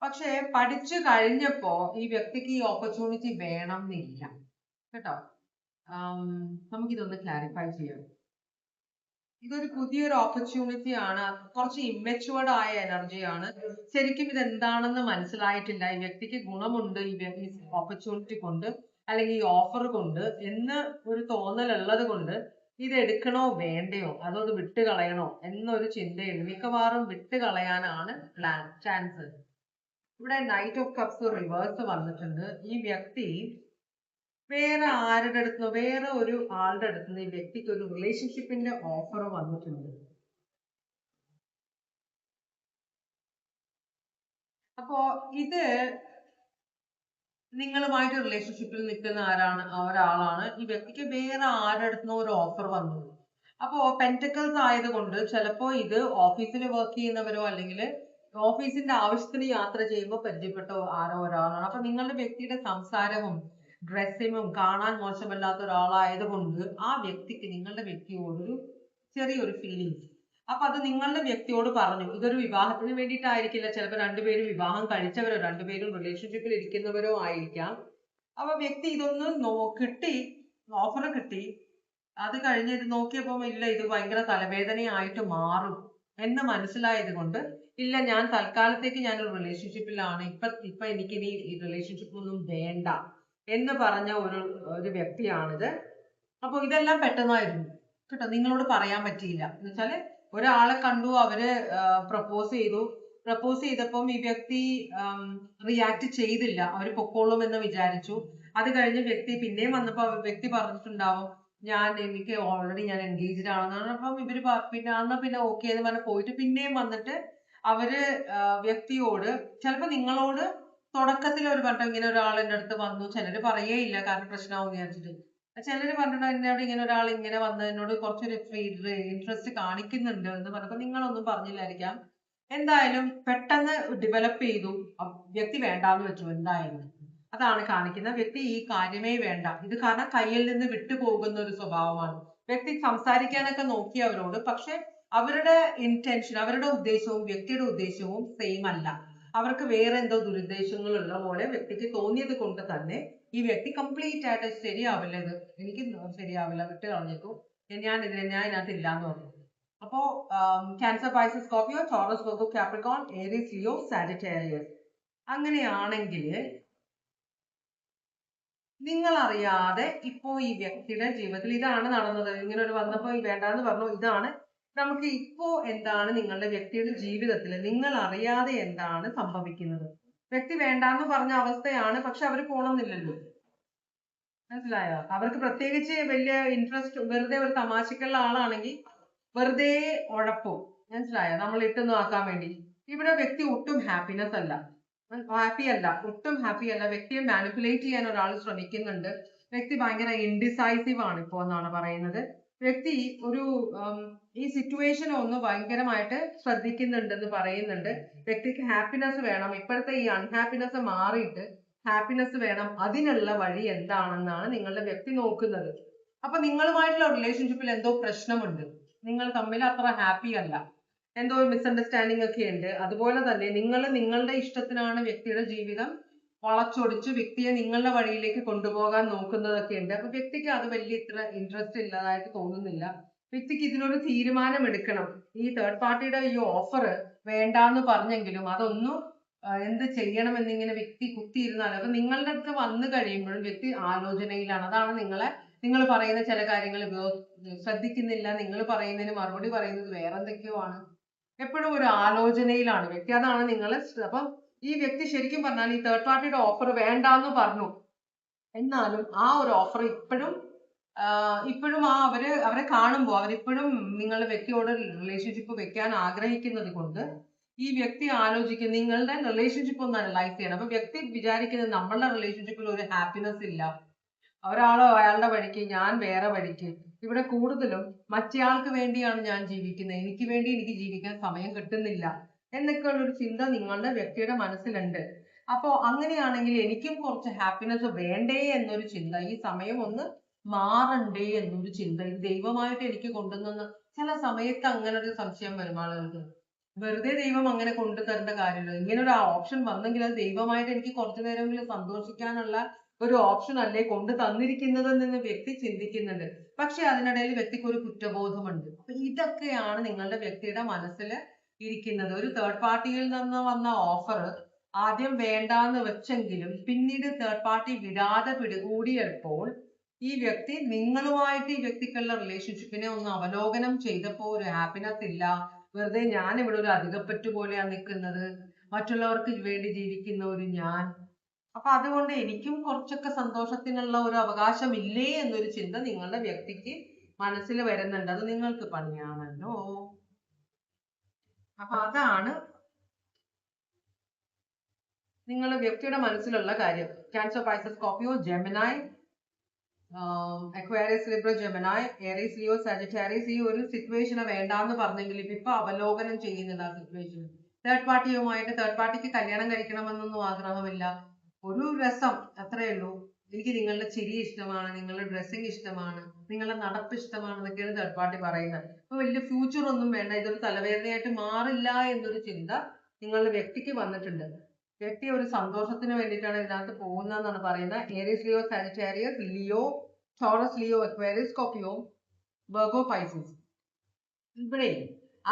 പക്ഷെ പഠിച്ചു കഴിഞ്ഞപ്പോ ഈ വ്യക്തിക്ക് ഈ ഓപ്പർച്യൂണിറ്റി വേണം എന്നില്ല കേട്ടോ. നമുക്കിതൊന്ന് ക്ലാരിഫൈ ചെയ്യാം. ഇതൊരു പുതിയൊരു ഓപ്പർച്യൂണിറ്റി ആണ്, കുറച്ച് ഇമ്മച്ചുവേർഡ് ആയ എനർജിയാണ്. ശരിക്കും ഇത് എന്താണെന്ന് മനസ്സിലായിട്ടില്ല. ഈ വ്യക്തിക്ക് ഗുണമുണ്ട് ഈ ഓപ്പർച്യൂണിറ്റി കൊണ്ട്, അല്ലെങ്കിൽ ഈ ഓഫർ കൊണ്ട് എന്ന് ഒരു തോന്നലുള്ളത് കൊണ്ട് ഇത് എടുക്കണോ വേണ്ടയോ, അതോ ഇത് വിട്ടുകളയണോ എന്നൊരു ചിന്തയുണ്ട്. മിക്കവാറും വിട്ടുകളയാനാണ് ചാൻസ്. ഇവിടെ നൈറ്റ് ഓഫ് കപ്സ് റിവേഴ്സ് വന്നിട്ടുണ്ട്. ഈ വ്യക്തി വേറെ ആരുടെ അടുത്തോ, വേറെ ഒരു ആളുടെ അടുത്തുനിന്ന് ഈ വ്യക്തിക്ക് ഒരു റിലേഷൻഷിപ്പിന്റെ ഓഫർ വന്നിട്ടുണ്ട്. അപ്പോ ഇത് നിങ്ങളുമായിട്ട് റിലേഷൻഷിപ്പിൽ നിൽക്കുന്ന ഒരാളാണ്. ഈ വ്യക്തിക്ക് വേറെ ആരുടെ അടുത്തുനിന്നോ ഒരു ഓഫർ വന്നു. അപ്പോ പെന്റക്കിൾസ് ആയതുകൊണ്ട് ചിലപ്പോ ഇത് ഓഫീസിൽ വർക്ക് ചെയ്യുന്നവരോ അല്ലെങ്കിൽ ഓഫീസിന്റെ ആവശ്യത്തിന് യാത്ര ചെയ്യുമ്പോൾ പരിചയപ്പെട്ട ആരോ ഒരാളാണ്. അപ്പൊ നിങ്ങളുടെ വ്യക്തിയുടെ സംസാരവും ഡ്രസ്സിങ്ങും കാണാൻ മോശമല്ലാത്ത ഒരാളായതുകൊണ്ട് ആ വ്യക്തിക്ക് നിങ്ങളുടെ വ്യക്തിയോടൊരു ചെറിയൊരു ഫീലിങ്സ്. അപ്പൊ അത് നിങ്ങളുടെ വ്യക്തിയോട് പറഞ്ഞു. ഇതൊരു വിവാഹത്തിന് വേണ്ടിയിട്ടായിരിക്കില്ല, ചിലപ്പോൾ രണ്ടുപേരും വിവാഹം കഴിച്ചവരോ രണ്ടുപേരും റിലേഷൻഷിപ്പിൽ ഇരിക്കുന്നവരോ ആയിരിക്കാം. അപ്പൊ വ്യക്തി ഇതൊന്ന് കിട്ടി, ഓഫർ കിട്ടി, അത് കഴിഞ്ഞ് ഇത് നോക്കിയപ്പോൾ ഇല്ല, ഇത് ഭയങ്കര തലവേദനയായിട്ട് മാറും എന്ന് മനസ്സിലായത് കൊണ്ട് ഇല്ല, ഞാൻ തൽക്കാലത്തേക്ക് ഞാനൊരു റിലേഷൻഷിപ്പിലാണ്, ഇപ്പൊ എനിക്ക് ഇനി ഈ റിലേഷൻഷിപ്പ് ഒന്നും വേണ്ട എന്ന് പറഞ്ഞ ഒരു വ്യക്തിയാണിത്. അപ്പൊ ഇതെല്ലാം പെട്ടെന്നായിരുന്നു കേട്ടോ, നിങ്ങളോട് പറയാൻ പറ്റിയില്ല. എന്ന് വെച്ചാല് ഒരാളെ കണ്ടു, അവര് പ്രപ്പോസ് ചെയ്തപ്പം ഈ വ്യക്തി റിയാക്ട് ചെയ്തില്ല, അവര് പൊക്കോളും എന്ന് വിചാരിച്ചു. അത് കഴിഞ്ഞ് വ്യക്തി പിന്നെയും വന്നപ്പോ വ്യക്തി പറഞ്ഞിട്ടുണ്ടാവും, എനിക്ക് ഓൾറെഡി ഞാൻ എൻഗേജ്ഡ് ആണെന്നാണ്. അപ്പം ഇവര് പിന്നെ ഓക്കെ എന്ന് പറഞ്ഞ് പോയിട്ട് പിന്നെയും വന്നിട്ട് അവര് വ്യക്തിയോട് ചിലപ്പോ നിങ്ങളോട് തുടക്കത്തിൽ ഒരു പറഞ്ഞു, ഇങ്ങനെ ഒരാൾ എൻ്റെ അടുത്ത് വന്നു, ചിലര് പറയേയില്ല കാരണം പ്രശ്നമാവും വിചാരിച്ചിട്ട്. ചിലര് പറഞ്ഞിട്ട് എന്നോട് ഇങ്ങനെ ഒരാൾ ഇങ്ങനെ വന്ന് എന്നോട് കുറച്ചൊരു ഇൻട്രസ്റ്റ് കാണിക്കുന്നുണ്ട് എന്ന് പറഞ്ഞപ്പോ നിങ്ങളൊന്നും പറഞ്ഞില്ലായിരിക്കാം. എന്തായാലും പെട്ടെന്ന് ഡെവലപ്പ് ചെയ്തു, വ്യക്തി വേണ്ടാന്ന് വെച്ചു എന്തായാലും. അതാണ് കാണിക്കുന്ന വ്യക്തി ഈ കാര്യമേ വേണ്ട. ഇത് കാരണം കയ്യിൽ നിന്ന് വിട്ടുപോകുന്ന ഒരു സ്വഭാവമാണ്. വ്യക്തി സംസാരിക്കാനൊക്കെ നോക്കി അവരോട്, പക്ഷെ അവരുടെ ഇന്റൻഷൻ, അവരുടെ ഉദ്ദേശവും വ്യക്തിയുടെ ഉദ്ദേശവും സെയിം അല്ല. അവർക്ക് വേറെ എന്തോ ദുരുദ്ദേശങ്ങൾ ഉള്ള പോലെ വ്യക്തിക്ക് തോന്നിയത് കൊണ്ട് തന്നെ ഈ വ്യക്തി കംപ്ലീറ്റ് ആയിട്ട് ശരിയാവില്ല, ഇത് എനിക്ക് ശരിയാവില്ല, വിട്ട് കളഞ്ഞേക്കും, ഞാൻ ഇതിനകത്ത് ഇല്ലാന്ന് പറഞ്ഞു. അപ്പോ Cancer, Pisces, Scorpio, Taurus, Virgo, Capricorn, Aries, Leo, Sagittarius അങ്ങനെയാണെങ്കിൽ നിങ്ങൾ അറിയാതെ ഇപ്പോ ഈ വ്യക്തിയുടെ ജീവിതത്തിൽ ഇതാണ് നടന്നത്. ഇങ്ങനെ ഒരു വന്നപ്പോ വേണ്ടാന്ന് പറഞ്ഞു, ഇതാണ് നമുക്ക് ഇപ്പോ എന്താണ് നിങ്ങളുടെ വ്യക്തിയുടെ ജീവിതത്തിൽ നിങ്ങൾ അറിയാതെ എന്താണ് സംഭവിക്കുന്നത്. വ്യക്തി വേണ്ടാന്ന് പറഞ്ഞ അവസ്ഥയാണ്, പക്ഷെ അവർ പോണമെന്നില്ലല്ലോ. മനസ്സിലായോ? അവർക്ക് പ്രത്യേകിച്ച് വലിയ ഇൻട്രസ്റ്റ്, വെറുതെ ഒരു തമാശക്കുള്ള ആളാണെങ്കിൽ വെറുതെ ഉഴപ്പും. മനസ്സിലായോ? നമ്മൾ ഇട്ടൊന്നും ആക്കാൻ വേണ്ടി. ഇവിടെ വ്യക്തി ഒട്ടും ഹാപ്പിനെസ് അല്ല, ഹാപ്പി അല്ല, ഒട്ടും ഹാപ്പി അല്ല. വ്യക്തിയെ മാനിപ്പുലേറ്റ് ചെയ്യാൻ ഒരാൾ ശ്രമിക്കുന്നുണ്ട്. വ്യക്തി ഭയങ്കര ഇൻഡിസൈസീവ് ആണ് ഇപ്പോ എന്നാണ് പറയുന്നത്. വ്യക്തി ഒരു ഈ സിറ്റുവേഷൻ ഒന്ന് ഭയങ്കരമായിട്ട് ശ്രദ്ധിക്കുന്നുണ്ടെന്ന് പറയുന്നുണ്ട്. വ്യക്തിക്ക് ഹാപ്പിനെസ് വേണം, ഇപ്പോഴത്തെ ഈ അൺഹാപ്പിനെസ് മാറിയിട്ട് ഹാപ്പിനെസ് വേണം. അതിനുള്ള വഴി എന്താണെന്നാണ് നിങ്ങളുടെ വ്യക്തി നോക്കുന്നത്. അപ്പൊ നിങ്ങളുമായിട്ടുള്ള റിലേഷൻഷിപ്പിൽ എന്തോ പ്രശ്നമുണ്ട്, നിങ്ങൾ തമ്മിൽ അത്ര ഹാപ്പി അല്ല, എന്തോ ഒരു മിസ്അണ്ടർസ്റ്റാൻഡിങ് ഒക്കെ ഉണ്ട്. അതുപോലെ തന്നെ നിങ്ങൾ നിങ്ങളുടെ ഇഷ്ടത്തിനാണ് വ്യക്തിയുടെ ജീവിതം വളച്ചൊടിച്ച് വ്യക്തിയെ നിങ്ങളുടെ വഴിയിലേക്ക് കൊണ്ടുപോകാൻ നോക്കുന്നതൊക്കെ ഉണ്ട്. അപ്പൊ വ്യക്തിക്ക് അത് വലിയ ഇത്ര ഇൻട്രസ്റ്റ് ഇല്ലാതായിട്ട് തോന്നുന്നില്ല. വ്യക്തിക്ക് ഇതിനൊരു തീരുമാനം എടുക്കണം. ഈ തേർഡ് പാർട്ടിയുടെ ഈ ഓഫർ വേണ്ടാന്ന് പറഞ്ഞെങ്കിലും അതൊന്നും എന്ത് ചെയ്യണം എന്നിങ്ങനെ വ്യക്തി കുത്തിയിരുന്നാൽ, അപ്പൊ നിങ്ങളുടെ അടുത്ത് വന്നു കഴിയുമ്പോഴും വ്യക്തി ആലോചനയിലാണ്. അതാണ് നിങ്ങൾ പറയുന്ന ചില കാര്യങ്ങൾ ശ്രദ്ധിക്കുന്നില്ല, നിങ്ങൾ പറയുന്നതിന് മറുപടി പറയുന്നത് വേറെ എന്തൊക്കെയോ ആണ്. എപ്പോഴും ഒരു ആലോചനയിലാണ് വ്യക്തി. അതാണ് നിങ്ങൾ. അപ്പം ഈ വ്യക്തി ശരിക്കും പറഞ്ഞാൽ ഈ തേർഡ് പാർട്ടിയുടെ ഓഫർ വേണ്ടാന്ന് പറഞ്ഞു, എന്നാലും ആ ഒരു ഓഫർ ഇപ്പോഴും അവരെ കാണുമ്പോൾ അവരിപ്പോഴും നിങ്ങളുടെ വ്യക്തിയോട് റിലേഷൻഷിപ്പ് വെക്കാൻ ആഗ്രഹിക്കുന്നത് കൊണ്ട് ഈ വ്യക്തി ആലോചിക്കും നിങ്ങളുടെ റിലേഷൻഷിപ്പ് ഒന്ന് അനലൈസ് ചെയ്യണം. അപ്പൊ വ്യക്തി വിചാരിക്കുന്നത് നമ്മളുടെ റിലേഷൻഷിപ്പിൽ ഒരു ഹാപ്പിനെസ് ഇല്ല, ഒരാളോ അയാളുടെ വഴിക്ക്, ഞാൻ വേറെ വഴിക്ക്. ഇവിടെ കൂടുതലും മറ്റേയാൾക്ക് വേണ്ടിയാണ് ഞാൻ ജീവിക്കുന്നത്, എനിക്ക് വേണ്ടി എനിക്ക് ജീവിക്കാൻ സമയം കിട്ടുന്നില്ല എന്നൊക്കെയുള്ള ഒരു ചിന്ത നിങ്ങളുടെ വ്യക്തിയുടെ മനസ്സിലുണ്ട്. അപ്പോ അങ്ങനെയാണെങ്കിൽ എനിക്കും കുറച്ച് ഹാപ്പിനെസ് വേണ്ടേ എന്നൊരു ചിന്ത, ഈ സമയം ഒന്ന് മാറണ്ടേ എന്നൊരു ചിന്ത, ഇത് ദൈവമായിട്ട് എനിക്ക് കൊണ്ടുവന്ന ചില സമയത്ത് അങ്ങനെ ഒരു സംശയം വരും ആളുകൾക്ക്. വെറുതെ ദൈവം അങ്ങനെ കൊണ്ടു തരേണ്ട കാര്യമില്ല. ഇങ്ങനെ ഒരു ഓപ്ഷൻ വന്നെങ്കിൽ അത് ദൈവമായിട്ട് എനിക്ക് കുറച്ചു നേരമെങ്കിലും സന്തോഷിക്കാനുള്ള ഒരു ഓപ്ഷൻ അല്ലേ കൊണ്ട് തന്നിരിക്കുന്നതെന്ന് വ്യക്തി ചിന്തിക്കുന്നുണ്ട്. പക്ഷെ അതിനിടയിൽ വ്യക്തിക്ക് ഒരു കുറ്റബോധമുണ്ട്. അപ്പൊ ഇതൊക്കെയാണ് നിങ്ങളുടെ വ്യക്തിയുടെ മനസ്സിൽ ഇരിക്കുന്നത്. ഒരു തേർഡ് പാർട്ടിയിൽ നിന്ന് വന്ന ഓഫർ ആദ്യം വേണ്ടാന്ന് വെച്ചെങ്കിലും പിന്നീട് തേർഡ് പാർട്ടി വിടാതെ പിടികൂടിയപ്പോൾ ഈ വ്യക്തി നിങ്ങളുമായിട്ട് ഈ വ്യക്തിക്കുള്ള റിലേഷൻഷിപ്പിനെ ഒന്ന് അവലോകനം ചെയ്തപ്പോ ഒരു ഹാപ്പിനെസ് ഇല്ല, വെറുതെ ഞാൻ ഇവിടെ ഒരു അധികപ്പറ്റു പോലെയാണ് നിൽക്കുന്നത്, മറ്റുള്ളവർക്ക് വേണ്ടി ജീവിക്കുന്ന ഒരു ഞാൻ. അപ്പൊ അതുകൊണ്ട് എനിക്കും കുറച്ചൊക്കെ സന്തോഷത്തിനുള്ള ഒരു അവകാശം ഇല്ലേ എന്നൊരു ചിന്ത നിങ്ങളുടെ വ്യക്തിക്ക് മനസ്സിൽ വരുന്നുണ്ട്. അത് നിങ്ങൾക്ക് പണിയാണല്ലോ. അപ്പൊ അതാണ് നിങ്ങളുടെ വ്യക്തിയുടെ മനസ്സിലുള്ള കാര്യം. Cancer, Pisces, Scorpio, Gemini, Aquarius, Libra, Gemini, Aries, Leo, Sagittarius ഈ ഒരു സിറ്റുവേഷനെ വേണ്ടാന്ന് പറഞ്ഞെങ്കിലും ഇപ്പൊ അവലോകനം ചെയ്യുന്നുണ്ട് ആ സിറ്റുവേഷൻ. തേർഡ് പാർട്ടിക്ക് കല്യാണം കഴിക്കണമെന്നൊന്നും ആഗ്രഹമില്ല, ഒരു രസം അത്രേ ഉള്ളൂ. എനിക്ക് നിങ്ങളുടെ ചിരി ഇഷ്ടമാണ്, നിങ്ങളുടെ ഡ്രസ്സിങ് ഇഷ്ടമാണ്, നിങ്ങളുടെ നടപ്പ് ഇഷ്ടമാണ് എന്നൊക്കെയാണ് തേർഡ് പാർട്ടി പറയുന്നത്. അപ്പൊ വലിയ ഫ്യൂച്ചർ ഒന്നും വേണ്ട, ഇതൊരു തലവേദനയായിട്ട് മാറില്ല എന്നൊരു ചിന്ത നിങ്ങളുടെ വ്യക്തിക്ക് വന്നിട്ടുണ്ട്. വ്യക്തി ഒരു സന്തോഷത്തിന് വേണ്ടിയിട്ടാണ് ഇതിനകത്ത് പോകുന്നതെന്നാണ് പറയുന്നത്. Aries, Leo, Sagittarius, Leo, Taurus, Leo, Aquarius, Scorpio, Virgo, Pisces. ഇവിടെ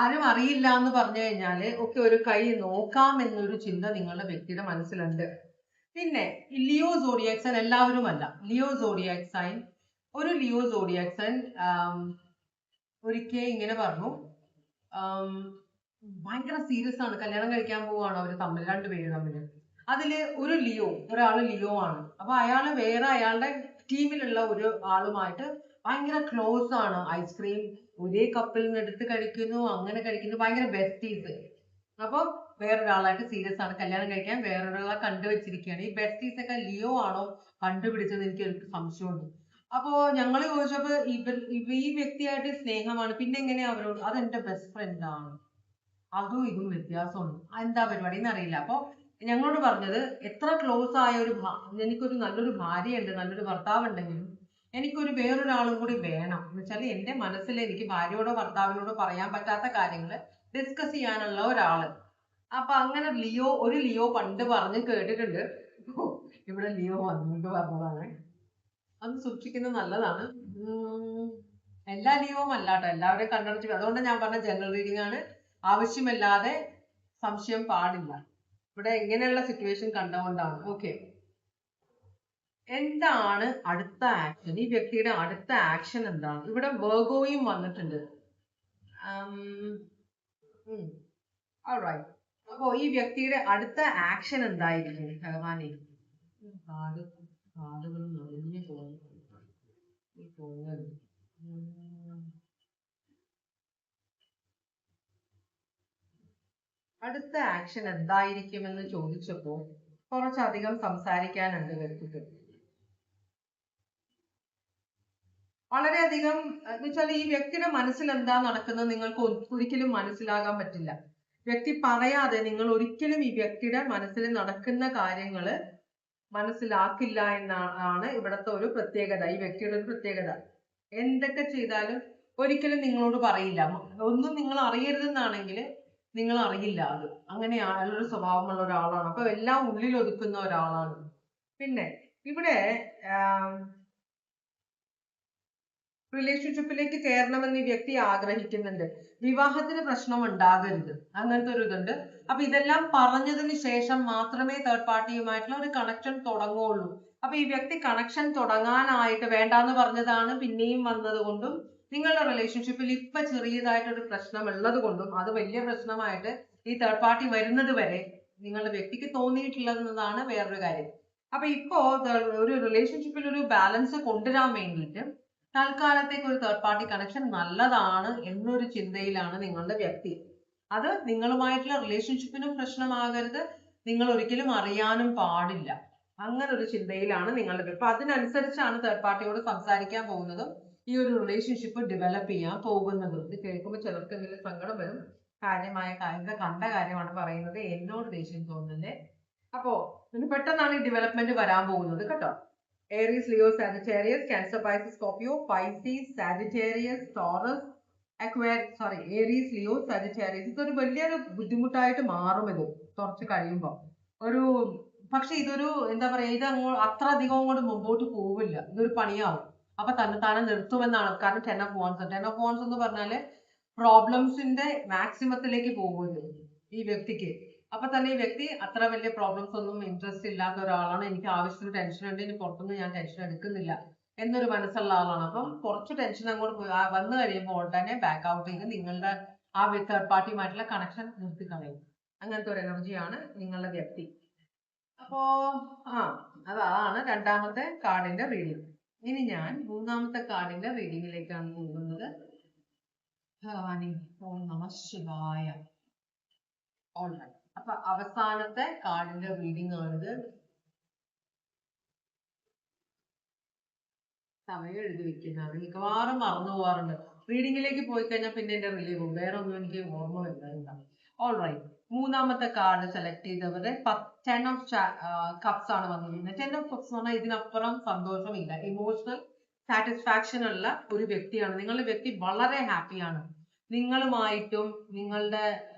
ആരും അറിയില്ല എന്ന് പറഞ്ഞു കഴിഞ്ഞാല് ഒക്കെ ഒരു കൈ നോക്കാം എന്നൊരു ചിന്ത നിങ്ങളുടെ വ്യക്തിയുടെ മനസ്സിലുണ്ട്. പിന്നെ ലിയോ സോഡിയാക് സൈൻ എല്ലാവരും അല്ല. ലിയോ സോഡിയാക് സൈൻ ഒരിക്കൽ ഇങ്ങനെ പറഞ്ഞു, ഭയങ്കര സീരിയസ് ആണ്, കല്യാണം കഴിക്കാൻ പോവാണ് അവര് തമ്മിൽ, രണ്ടുപേര് തമ്മില്. അതില് ഒരാള് ലിയോ ആണ്. അപ്പൊ അയാള് വേറെ അയാളുടെ ടീമിലുള്ള ഒരു ആളുമായിട്ട് ഭയങ്കര ക്ലോസ് ആണ്. ഐസ്ക്രീം ഒരേ കപ്പിൽ നിന്ന് എടുത്ത് കഴിക്കുന്നു, അങ്ങനെ കഴിക്കുന്നു, ഭയങ്കര ബെസ്റ്റീസ്. അപ്പൊ വേറൊരാളായിട്ട് സീരിയസ് ആണ്, കല്യാണം കഴിക്കാൻ വേറൊരാളെ കണ്ടുവച്ചിരിക്കുകയാണ്. ഈ ബെസ്റ്റീസ് ഒക്കെ ലിയോ ആണോ കണ്ടുപിടിച്ചത് എനിക്ക് സംശയമുണ്ട്. അപ്പോ ഞങ്ങൾ ചോദിച്ചപ്പോ ഈ വ്യക്തിയായിട്ട് സ്നേഹമാണ്, പിന്നെ എങ്ങനെയാ അവരോട്, അതെന്റെ ബെസ്റ്റ് ഫ്രണ്ട് ആണ്, അതും ഇതും വ്യത്യാസമുണ്ട്, എന്താ പരിപാടി എന്നറിയില്ല. അപ്പൊ ഞങ്ങളോട് പറഞ്ഞത് എത്ര ക്ലോസ് ആയ എനിക്കൊരു നല്ലൊരു ഭാര്യയുണ്ട്, നല്ലൊരു ഭർത്താവ് ഉണ്ടെങ്കിലും എനിക്കൊരു വേറൊരാളും കൂടി വേണം. എന്ന് വെച്ചാൽ എൻ്റെ മനസ്സിൽ എനിക്ക് ഭാര്യയോടോ ഭർത്താവിനോടോ പറയാൻ പറ്റാത്ത കാര്യങ്ങൾ ഡിസ്കസ് ചെയ്യാനുള്ള ഒരാള്. അപ്പൊ അങ്ങനെ ഒരു ലിയോ പണ്ട് പറഞ്ഞ് കേട്ടിട്ടുണ്ട്. ഇവിടെ ലിയോ വന്നുകൊണ്ട് പറഞ്ഞതാണ്. അത് സൂക്ഷിക്കുന്നത് നല്ലതാണ്. എല്ലാ ലിയോവും അല്ലാട്ടോ, എല്ലാവരെയും കണ്ടറിച്ച്. അതുകൊണ്ട് ഞാൻ പറഞ്ഞ ജനറൽ റീഡിംഗ് ആണ്. ആവശ്യമില്ലാതെ സംശയം പാടില്ല. ഇവിടെ ഇങ്ങനെയുള്ള സിറ്റുവേഷൻ കണ്ടുകൊണ്ടാണ്. ഓക്കെ, എന്താണ് അടുത്ത ആക്ഷൻ? ഈ വ്യക്തിയുടെ അടുത്ത ആക്ഷൻ എന്താണ്? ഇവിടെ വെർഗോയും വന്നിട്ടുണ്ട്. ഓൾറൈറ്റ്. അപ്പോ ഈ വ്യക്തിയുടെ അടുത്ത ആക്ഷൻ എന്തായിരിക്കും ഭഗവാനെ? കാടുകൾ നിറഞ്ഞു പോകുന്നത്. അടുത്ത ആക്ഷൻ എന്തായിരിക്കുമെന്ന് ചോദിച്ചപ്പോ കുറച്ചധികം സംസാരിക്കാനുണ്ട് വ്യക്തിക്ക്. വളരെയധികം എന്ന് വെച്ചാൽ ഈ വ്യക്തിയുടെ മനസ്സിൽ എന്താ നടക്കുന്നത് നിങ്ങൾക്ക് ഒരിക്കലും മനസ്സിലാകാൻ പറ്റില്ല. വ്യക്തി പറയാതെ നിങ്ങൾ ഒരിക്കലും ഈ വ്യക്തിയുടെ മനസ്സിൽ നടക്കുന്ന കാര്യങ്ങള് മനസ്സിലാക്കില്ല എന്നാണ് ഇവിടുത്തെ ഒരു പ്രത്യേകത. ഈ വ്യക്തിയുടെ ഒരു പ്രത്യേകത, എന്തൊക്കെ ചെയ്താലും ഒരിക്കലും നിങ്ങളോട് പറയില്ല. ഒന്നും നിങ്ങൾ അറിയരുതെന്നാണെങ്കിൽ നിങ്ങൾ അറിയില്ല. അത് അങ്ങനെയുള്ള സ്വഭാവമുള്ള ഒരാളാണ്. അപ്പൊ എല്ലാം ഉള്ളിൽ ഒതുക്കുന്ന ഒരാളാണ്. പിന്നെ ഇവിടെ റിലേഷൻഷിപ്പിലേക്ക് കയറണമെന്ന് ഈ വ്യക്തി ആഗ്രഹിക്കുന്നുണ്ട്. വിവാഹത്തിന് പ്രശ്നം ഉണ്ടാകരുത്, അങ്ങനത്തെ ഒരു ഇതുണ്ട്. അപ്പൊ ഇതെല്ലാം പറഞ്ഞതിന് ശേഷം മാത്രമേ തേർഡ് പാർട്ടിയുമായിട്ടുള്ള ഒരു കണക്ഷൻ തുടങ്ങുള്ളൂ. അപ്പൊ ഈ വ്യക്തി കണക്ഷൻ തുടങ്ങാനായിട്ട് വേണ്ടാന്ന് പറഞ്ഞതാണ് പിന്നെയും വന്നത് കൊണ്ടും നിങ്ങളുടെ റിലേഷൻഷിപ്പിൽ ഇപ്പൊ ചെറിയതായിട്ടൊരു പ്രശ്നം ഉള്ളത് കൊണ്ടും അത് വലിയ പ്രശ്നമായിട്ട് ഈ തേർഡ് പാർട്ടി വരുന്നത് വരെ നിങ്ങളുടെ വ്യക്തിക്ക് തോന്നിയിട്ടുള്ളതാണ് വേറൊരു കാര്യം. അപ്പൊ ഇപ്പോ ഒരു റിലേഷൻഷിപ്പിൽ ഒരു ബാലൻസ് കൊണ്ടുവരാൻ വേണ്ടിയിട്ട് തൽക്കാലത്തേക്ക് ഒരു തേർഡ് പാർട്ടി കണക്ഷൻ നല്ലതാണ് എന്നൊരു ചിന്തയിലാണ് നിങ്ങളുടെ വ്യക്തി. അത് നിങ്ങളുമായിട്ടുള്ള റിലേഷൻഷിപ്പിനും പ്രശ്നമാകരുത്, നിങ്ങൾ ഒരിക്കലും അറിയാനും പാടില്ല, അങ്ങനെ ഒരു ചിന്തയിലാണ് നിങ്ങളുടെ. അപ്പൊ അതിനനുസരിച്ചാണ് തേർഡ് പാർട്ടിയോട് സംസാരിക്കാൻ പോകുന്നതും ഈ ഒരു റിലേഷൻഷിപ്പ് ഡെവലപ്പ് ചെയ്യാൻ പോകുന്നതും. ഇത് കേൾക്കുമ്പോൾ ചിലർക്ക് എന്തെങ്കിലും സങ്കടം വരും. കാര്യമായ കാര്യം കണ്ട കാര്യമാണ് പറയുന്നത്, എന്നോട് ദേഷ്യം തോന്നുന്നല്ലേ. അപ്പോ ഇതിന് പെട്ടെന്നാണ് ഈ ഡെവലപ്മെന്റ് വരാൻ പോകുന്നത് കേട്ടോ. Aries, Leo, Sagittarius, Cancer, Pisces, Scorpio, Pisces, Sagittarius, Taurus, Aries, Leo, Sagittarius. ഇതൊരു വലിയൊരു ബുദ്ധിമുട്ടായിട്ട് മാറും ഇത് കുറച്ച് കഴിയുമ്പോൾ. പക്ഷെ ഇതൊരു എന്താ പറയാ, ഇത് അത്ര അധികം അങ്ങോട്ട് മുമ്പോട്ട് പോവില്ല. ഇതൊരു പണിയാവും. അപ്പൊ തന്നെത്താനെ നിർത്തുമെന്നാണ്. കാരണം 10 of Wands എന്ന് പറഞ്ഞാല് പ്രോബ്ലംസിന്റെ മാക്സിമത്തിലേക്ക് പോകുന്നത് ഈ വ്യക്തിക്ക്. അപ്പൊ തന്നെ ഈ വ്യക്തി അത്ര വലിയ പ്രോബ്ലംസ് ഒന്നും ഇൻട്രസ്റ്റ് ഇല്ലാത്ത ഒരാളാണ്. എനിക്ക് ആവശ്യത്തിന് ടെൻഷൻ ഉണ്ട്, ഇനി പുറത്തുനിന്ന് ഞാൻ ടെൻഷൻ എടുക്കുന്നില്ല എന്നൊരു മനസ്സുള്ള ആളാണ്. അപ്പം കുറച്ച് ടെൻഷൻ അങ്ങോട്ട് വന്നു കഴിയുമ്പോൾ ഉടനെ ബാക്ക് ഔട്ട് ചെയ്ത് നിങ്ങളുടെ ആ തേർഡ് പാർട്ടിയുമായിട്ടുള്ള കണക്ഷൻ നിർത്തി കളയും. അങ്ങനത്തെ ഒരു എനർജിയാണ് നിങ്ങളുടെ വ്യക്തി. അപ്പോ അതാണ് രണ്ടാമത്തെ കാർഡിന്റെ റീഡിംഗ്. ഇനി ഞാൻ മൂന്നാമത്തെ കാർഡിന്റെ റീഡിങ്ങിലേക്കാണ് പോകുന്നത്. ഭഗവാനേ ഓം നമഃ ശിവായ. ഓൾറൈറ്റ്. അപ്പൊ അവസാനത്തെ കാർഡിന്റെ റീഡിംഗ് ആണിത്. സമയം എഴുതി വെക്കുന്നത് മിക്കവാറും മറന്നു പോകാറുണ്ട്. റീഡിങ്ങിലേക്ക് പോയി കഴിഞ്ഞാൽ പിന്നെ എന്റെ റിലീവ് പോകും, വേറെ ഒന്നും എനിക്ക് ഓർമ്മ വരുന്നില്ല. ഓൾറൈറ്റ്. മൂന്നാമത്തെ കാർഡ് സെലക്ട് ചെയ്തവരുടെ 10 of കപ്സ് ആണ് വന്നിരിക്കുന്നത്. 10 of കപ്സ് എന്ന് പറഞ്ഞാൽ ഇതിനപ്പുറം സന്തോഷമില്ല. ഇമോഷണൽ സാറ്റിസ്ഫാക്ഷൻ ഉള്ള ഒരു വ്യക്തിയാണ് നിങ്ങളുടെ വ്യക്തി. വളരെ ഹാപ്പിയാണ് നിങ്ങളുമായിട്ടും, നിങ്ങളുടെ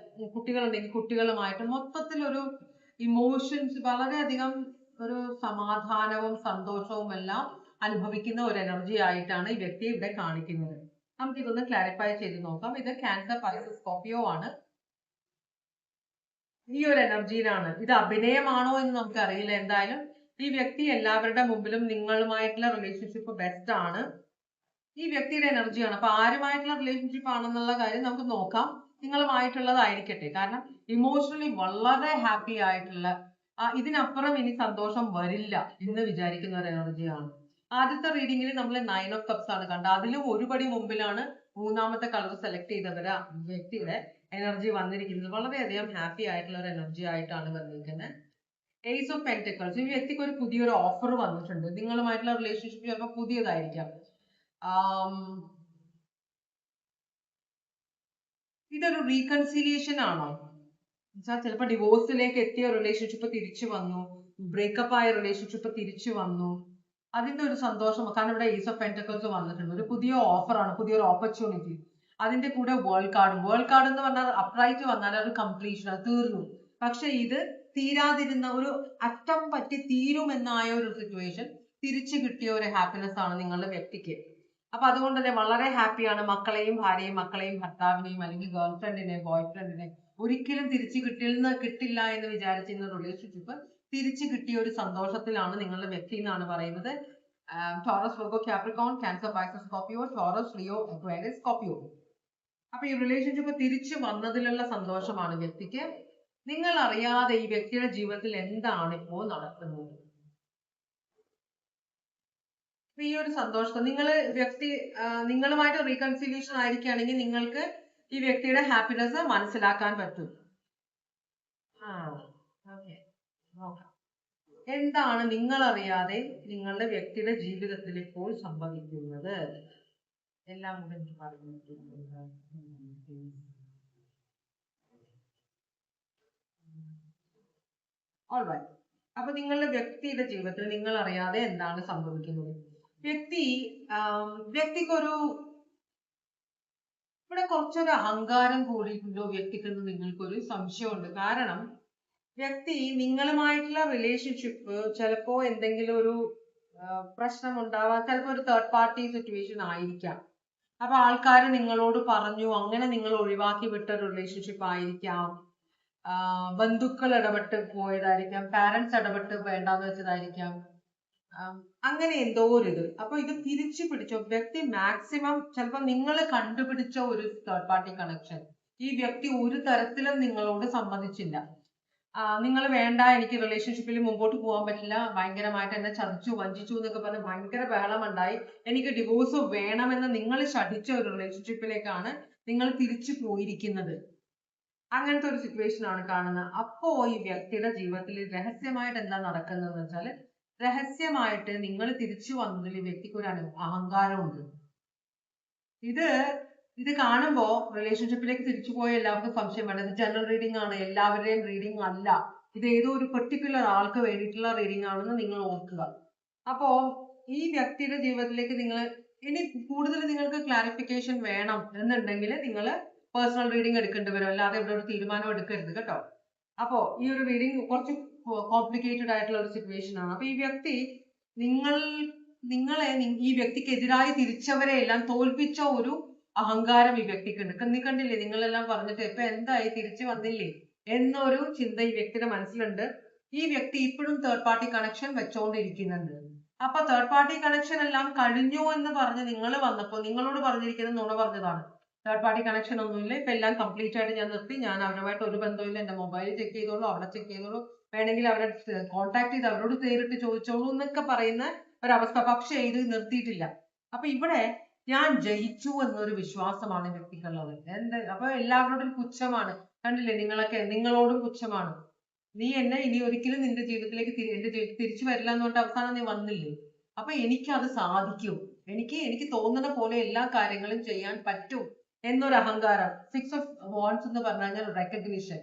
കുട്ടികളുണ്ടെങ്കിൽ കുട്ടികളുമായിട്ടും മൊത്തത്തിൽ ഒരു ഇമോഷൻസ് വളരെയധികം ഒരു സമാധാനവും സന്തോഷവും എല്ലാം അനുഭവിക്കുന്ന ഒരു എനർജി ആയിട്ടാണ് ഈ വ്യക്തി ഇവിടെ കാണിക്കുന്നത്. നമുക്ക് ഇതൊന്ന് ക്ലാരിഫൈ ചെയ്ത് നോക്കാം. ഇത് ക്യാൻസർ, പൈസസ്, സ്കോർപിയോ ആണ്. ഈ ഒരു എനർജിയിലാണ്. ഇത് അഭിനയമാണോ എന്ന് നമുക്ക് അറിയില്ല. എന്തായാലും ഈ വ്യക്തി എല്ലാവരുടെ മുമ്പിലും നിങ്ങളുമായിട്ടുള്ള റിലേഷൻഷിപ്പ് ബെസ്റ്റ് ആണ്. ഈ വ്യക്തിയുടെ എനർജിയാണ്. അപ്പൊ ആരുമായിട്ടുള്ള റിലേഷൻഷിപ്പ് ആണെന്നുള്ള കാര്യം നമുക്ക് നോക്കാം. നിങ്ങളുമായിട്ടുള്ളതായിരിക്കട്ടെ. കാരണം ഇമോഷണലി വളരെ ഹാപ്പി ആയിട്ടുള്ള, ഇതിനപ്പുറം ഇനി സന്തോഷം വരില്ല എന്ന് വിചാരിക്കുന്ന ഒരു എനർജിയാണ്. ആദ്യത്തെ റീഡിങ്ങിൽ നമ്മൾ 9 of കപ്സ് ആണ് കണ്ടത്. അതിലും ഒരുപടി മുമ്പിലാണ് മൂന്നാമത്തെ കളർ സെലക്ട് ചെയ്തവര് വ്യക്തിയുടെ എനർജി വന്നിരിക്കുന്നത്. വളരെയധികം ഹാപ്പി ആയിട്ടുള്ള ഒരു എനർജി ആയിട്ടാണ് വന്നിരിക്കുന്നത്. Ace of pentacles. ഈ വ്യക്തിക്ക് ഒരു പുതിയൊരു ഓഫർ വന്നിട്ടുണ്ട്. നിങ്ങളുമായിട്ടുള്ള റിലേഷൻഷിപ്പ് ചിലപ്പോൾ പുതിയതായിരിക്കാം. ഇതൊരു റീകൺസിലിയേഷൻ ആണോ? ചിലപ്പോൾ ഡിവോഴ്സിലേക്ക് എത്തിയ റിലേഷൻഷിപ്പ് തിരിച്ചു വന്നു, ബ്രേക്കപ്പ് ആയ റിലേഷൻഷിപ്പ് തിരിച്ചു വന്നു, അതിന്റെ ഒരു സന്തോഷം. കാരണം ഇവിടെ ഈസ് ഓഫ് പെന്റക്കിൾസ് വന്നിട്ടുണ്ട്, ഒരു പുതിയ ഓഫറാണ്, പുതിയൊരു ഓപ്പർച്യൂണിറ്റി. അതിന്റെ കൂടെ വേൾഡ് കാർഡ് എന്ന് പറഞ്ഞാൽ അപ്രൈറ്റ് വന്നാൽ അത് കംപ്ലീഷൻ, അത് തീർന്നു. പക്ഷെ ഇത് തീരാതിരുന്ന ഒരു അറ്റം പറ്റി തീരുമെന്നായ ഒരു സിറ്റുവേഷൻ തിരിച്ചു കിട്ടിയ ഒരു ഹാപ്പിനെസ് ആണ് നിങ്ങളുടെ വ്യക്തിക്ക്. അപ്പൊ അതുകൊണ്ട് തന്നെ വളരെ ഹാപ്പിയാണ്. മക്കളെയും ഭാര്യയും, മക്കളെയും ഭർത്താവിനെയും, അല്ലെങ്കിൽ ഗേൾ ഫ്രണ്ടിനെ, ബോയ് ഫ്രണ്ടിനെ ഒരിക്കലും തിരിച്ചു കിട്ടില്ല എന്ന് വിചാരിച്ചിരുന്ന റിലേഷൻഷിപ്പ് തിരിച്ചു കിട്ടിയ ഒരു സന്തോഷത്തിലാണ് നിങ്ങളുടെ വ്യക്തി എന്നാണ് പറയുന്നത്. Taurus, Virgo, Capricorn, Cancer, Pisces, Scorpio, Taurus, Leo, Aquarius, Scorpio. അപ്പൊ ഈ റിലേഷൻഷിപ്പ് തിരിച്ചു വന്നതിലുള്ള സന്തോഷമാണ് വ്യക്തിക്ക്. നിങ്ങൾ അറിയാതെ ഈ വ്യക്തിയുടെ ജീവിതത്തിൽ എന്താണ് ഇപ്പോ നടക്കുന്നത്, ഈ ഒരു സന്തോഷം നിങ്ങളുമായിട്ട് റീകൺസിലിയേഷൻ ആയിരിക്കുകയാണെങ്കിൽ നിങ്ങൾക്ക് ഈ വ്യക്തിയുടെ ഹാപ്പിനെസ് മനസ്സിലാക്കാൻ പറ്റും. എന്താണ് നിങ്ങൾ അറിയാതെ നിങ്ങളുടെ വ്യക്തിയുടെ ജീവിതത്തിൽ ഇപ്പോൾ സംഭവിക്കുന്നത്? എല്ലാം കൂടെ എനിക്ക് പറഞ്ഞിട്ടുണ്ട്. ഓൾറൈറ്റ്. അപ്പൊ നിങ്ങളുടെ വ്യക്തിയുടെ ജീവിതത്തിൽ നിങ്ങൾ അറിയാതെ എന്താണ് സംഭവിക്കുന്നത്? വ്യക്തിക്കൊരു ഇവിടെ കുറച്ചൊരു അഹങ്കാരം കൂടിയിട്ടുണ്ടോ വ്യക്തിക്കെന്ന് നിങ്ങൾക്കൊരു സംശയമുണ്ട്. കാരണം വ്യക്തി നിങ്ങളുമായിട്ടുള്ള റിലേഷൻഷിപ്പ് ചിലപ്പോ എന്തെങ്കിലും ഒരു പ്രശ്നം ഉണ്ടാവാൻ, ചിലപ്പോൾ ഒരു തേർഡ് പാർട്ടി സിറ്റുവേഷൻ ആയിരിക്കാം. അപ്പൊ ആൾക്കാർ നിങ്ങളോട് പറഞ്ഞു, അങ്ങനെ നിങ്ങൾ ഒഴിവാക്കി വിട്ട റിലേഷൻഷിപ്പ് ആയിരിക്കാം, ബന്ധുക്കൾ ഇടപെട്ട് പോയതായിരിക്കാം, പാരന്റ്സ് ഇടപെട്ട് വേണ്ടാന്ന് വെച്ചതായിരിക്കാം, അങ്ങനെ എന്തോ ഒരു ഇത്. അപ്പൊ ഇത് തിരിച്ചു പിടിച്ചോ വ്യക്തി മാക്സിമം ചിലപ്പോൾ നിങ്ങൾ കണ്ടുപിടിച്ച ഒരു തേർഡ് പാർട്ടി കണക്ഷൻ ഈ വ്യക്തി ഒരു തരത്തിലും നിങ്ങളോട് സമ്മതിച്ചില്ല. നിങ്ങൾ വേണ്ട, എനിക്ക് റിലേഷൻഷിപ്പിൽ മുമ്പോട്ട് പോകാൻ പറ്റില്ല, ഭയങ്കരമായിട്ട് എന്നെ ചതിച്ചു വഞ്ചിച്ചു എന്നൊക്കെ പറഞ്ഞ് ഭയങ്കര ബഹളം ഉണ്ടായി, എനിക്ക് ഡിവോഴ്സ് വേണമെന്ന് നിങ്ങൾ ശഠിച്ച ഒരു റിലേഷൻഷിപ്പിലേക്കാണ് നിങ്ങൾ തിരിച്ചു പോയിരിക്കുന്നത്. അങ്ങനത്തെ ഒരു സിറ്റുവേഷൻ ആണ് കാണുന്നത്. അപ്പോ ഈ വ്യക്തിയുടെ ജീവിതത്തിൽ രഹസ്യമായിട്ട് എന്താ നടക്കുന്നതെന്ന് വെച്ചാൽ, രഹസ്യമായിട്ട് നിങ്ങൾ തിരിച്ചു വന്നതിൽ ഈ വ്യക്തിക്ക് ഒരു അഹങ്കാരമുണ്ട്. ഇത് കാണുമ്പോ റിലേഷൻഷിപ്പിലേക്ക് തിരിച്ചു പോയ എല്ലാവർക്കും സംശയം വേണ്ട. ഇത് ജനറൽ റീഡിംഗ് ആണ്, എല്ലാവരുടെയും റീഡിംഗ് അല്ല. ഇത് ഏതോ ഒരു പെർട്ടിക്കുലർ ആൾക്ക് വേണ്ടിയിട്ടുള്ള റീഡിംഗ് ആണെന്ന് നിങ്ങൾ ഓർക്കുക. അപ്പോ ഈ വ്യക്തിയുടെ ജീവിതത്തിലേക്ക് നിങ്ങൾ ഇനി കൂടുതൽ നിങ്ങൾക്ക് ക്ലാരിഫിക്കേഷൻ വേണം എന്നുണ്ടെങ്കിൽ നിങ്ങൾ പേഴ്സണൽ റീഡിംഗ് എടുക്കേണ്ടി വരും, അല്ലാതെ ഇവിടെ ഒരു തീരുമാനം എടുക്കരുത് കേട്ടോ. അപ്പോ ഈ ഒരു റീഡിംഗ് കുറച്ച് കോംപ്ലിക്കേറ്റഡ് ആയിട്ടുള്ള ഒരു സിറ്റുവേഷൻ ആണ്. അപ്പൊ ഈ വ്യക്തി നിങ്ങളെ ഈ വ്യക്തിക്ക് എതിരായി തിരിച്ചവരെ എല്ലാം തോൽപ്പിച്ച ഒരു അഹങ്കാരം ഈ വ്യക്തിക്കുണ്ട്. നീ കണ്ടില്ലേ, നിങ്ങളെല്ലാം പറഞ്ഞിട്ട് ഇപ്പൊ എന്തായി, തിരിച്ചു വന്നില്ലേ എന്നൊരു ചിന്ത ഈ വ്യക്തിയുടെ മനസ്സിലുണ്ട്. ഈ വ്യക്തി ഇപ്പോഴും തേർഡ് പാർട്ടി കണക്ഷൻ വെച്ചോണ്ടിരിക്കുന്നുണ്ട്. അപ്പൊ തേർഡ് പാർട്ടി കണക്ഷൻ എല്ലാം കഴിഞ്ഞു എന്ന് പറഞ്ഞ് നിങ്ങൾ വന്നപ്പോ നിങ്ങളോട് പറഞ്ഞിരിക്കുന്നത് നുണ പറഞ്ഞതാണ്. തേർഡ് പാർട്ടി കണക്ഷൻ ഒന്നുമില്ല, ഇപ്പൊ എല്ലാം കംപ്ലീറ്റ് ആയിട്ട് ഞാൻ നിർത്തി, ഞാൻ അവരുമായിട്ട് ഒരു ബന്ധമില്ല, എന്റെ മൊബൈൽ ചെക്ക് ചെയ്തോളൂ, അവിടെ ചെക്ക് ചെയ്തോളൂ, വേണമെങ്കിൽ അവരെ കോൺടാക്ട് ചെയ്ത് അവരോട് നേരിട്ട് ചോദിച്ചോളൂ എന്നൊക്കെ പറയുന്ന ഒരവസ്ഥ. പക്ഷെ ഇത് നിർത്തിയിട്ടില്ല. അപ്പൊ ഇവിടെ ഞാൻ ജയിച്ചു എന്നൊരു വിശ്വാസമാണ് വ്യക്തിക്കുള്ളത്. അപ്പൊ എല്ലാവരോടും പുച്ഛമാണ്. കണ്ടില്ലേ, നിങ്ങളോടും പുച്ഛമാണ്. നീ എന്നെ ഇനി ഒരിക്കലും നിന്റെ ജീവിതത്തിലേക്ക് തിരിച്ചു വരില്ല എന്ന് പറഞ്ഞിട്ട് അവസാനം നീ വന്നില്ലേ. അപ്പൊ എനിക്ക് അത് സാധിക്കും, എനിക്ക് തോന്നുന്ന പോലെ എല്ലാ കാര്യങ്ങളും ചെയ്യാൻ പറ്റും എന്നൊരു അഹങ്കാരം. 6 of Wands എന്ന് പറഞ്ഞു കഴിഞ്ഞാൽ റെക്കഗ്നിഷൻ.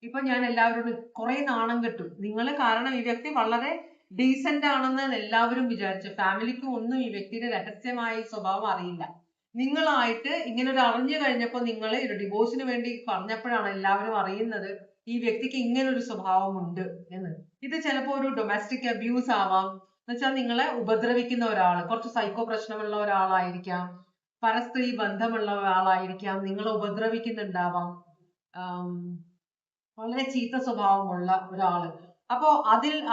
ഇപ്പൊ ഞാൻ എല്ലാവരോടും കുറെ നാണം കെട്ടു നിങ്ങൾ കാരണം. ഈ വ്യക്തി വളരെ ഡീസന്റ് ആണെന്ന് എല്ലാവരും വിചാരിച്ചു. ഫാമിലിക്ക് ഒന്നും ഈ വ്യക്തിയുടെ രഹസ്യമായ സ്വഭാവം അറിയില്ല. നിങ്ങളായിട്ട് ഇങ്ങനെ ഒരു അറിഞ്ഞു കഴിഞ്ഞപ്പോൾ നിങ്ങൾ ഒരു ഡിവോഴ്സിന് വേണ്ടി പറഞ്ഞപ്പോഴാണ് എല്ലാവരും അറിയുന്നത് ഈ വ്യക്തിക്ക് ഇങ്ങനെ ഒരു സ്വഭാവം ഉണ്ട് എന്ന്. ഇത് ചിലപ്പോൾ ഒരു ഡൊമസ്റ്റിക് അബ്യൂസ് ആവാം, എന്നുവെച്ചാൽ നിങ്ങളെ ഉപദ്രവിക്കുന്ന ഒരാൾ, കുറച്ച് സൈക്കോ പ്രശ്നമുള്ള ഒരാളായിരിക്കാം, പരസ്ത്രീ ബന്ധമുള്ള ഒരാളായിരിക്കാം, നിങ്ങളെ ഉപദ്രവിക്കുന്നുണ്ടാവാം, വളരെ ചീത്ത സ്വഭാവമുള്ള ഒരാള്. അപ്പോ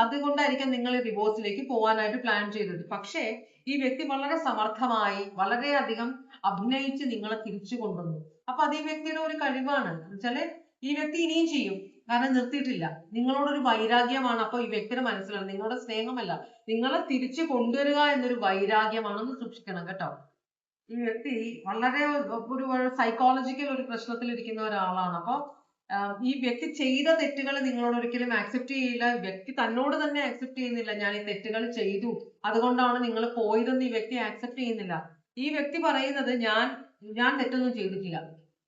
അതുകൊണ്ടായിരിക്കാം നിങ്ങൾ ഡിവോഴ്സിലേക്ക് പോകാനായിട്ട് പ്ലാൻ ചെയ്തത്. പക്ഷേ ഈ വ്യക്തി വളരെ സമർത്ഥമായി, വളരെയധികം അഭിനയിച്ച് നിങ്ങളെ തിരിച്ചു കൊണ്ടുവന്നു. അപ്പൊ അത് ഈ വ്യക്തിയുടെ ഒരു കഴിവാണ്. എന്നുവെച്ചാല് ഈ വ്യക്തി ഇനിയും ചെയ്യും, കാരണം നിർത്തിയിട്ടില്ല. നിങ്ങളോടൊരു വൈരാഗ്യമാണ്. അപ്പൊ ഈ വ്യക്തിയുടെ മനസ്സിലാണ്, നിങ്ങളുടെ സ്നേഹമല്ല, നിങ്ങളെ തിരിച്ചു കൊണ്ടുവരിക എന്നൊരു വൈരാഗ്യമാണെന്ന് സൂക്ഷിക്കണം കേട്ടോ. ഈ വ്യക്തി വളരെ ഒരു സൈക്കോളജിക്കൽ ഒരു പ്രശ്നത്തിൽ ഇരിക്കുന്ന ഒരാളാണ്. അപ്പൊ ഈ വ്യക്തി ചെയ്ത തെറ്റുകൾ നിങ്ങളോട് ഒരിക്കലും ആക്സെപ്റ്റ് ചെയ്യില്ല. വ്യക്തി തന്നോട് തന്നെ ആക്സെപ്റ്റ് ചെയ്യുന്നില്ല, ഞാൻ ഈ തെറ്റുകൾ ചെയ്തു അതുകൊണ്ടാണ് നിങ്ങൾ പോയതെന്ന് ഈ വ്യക്തി ആക്സെപ്റ്റ് ചെയ്യുന്നില്ല. ഈ വ്യക്തി പറയുന്നത് ഞാൻ തെറ്റൊന്നും ചെയ്തിട്ടില്ല,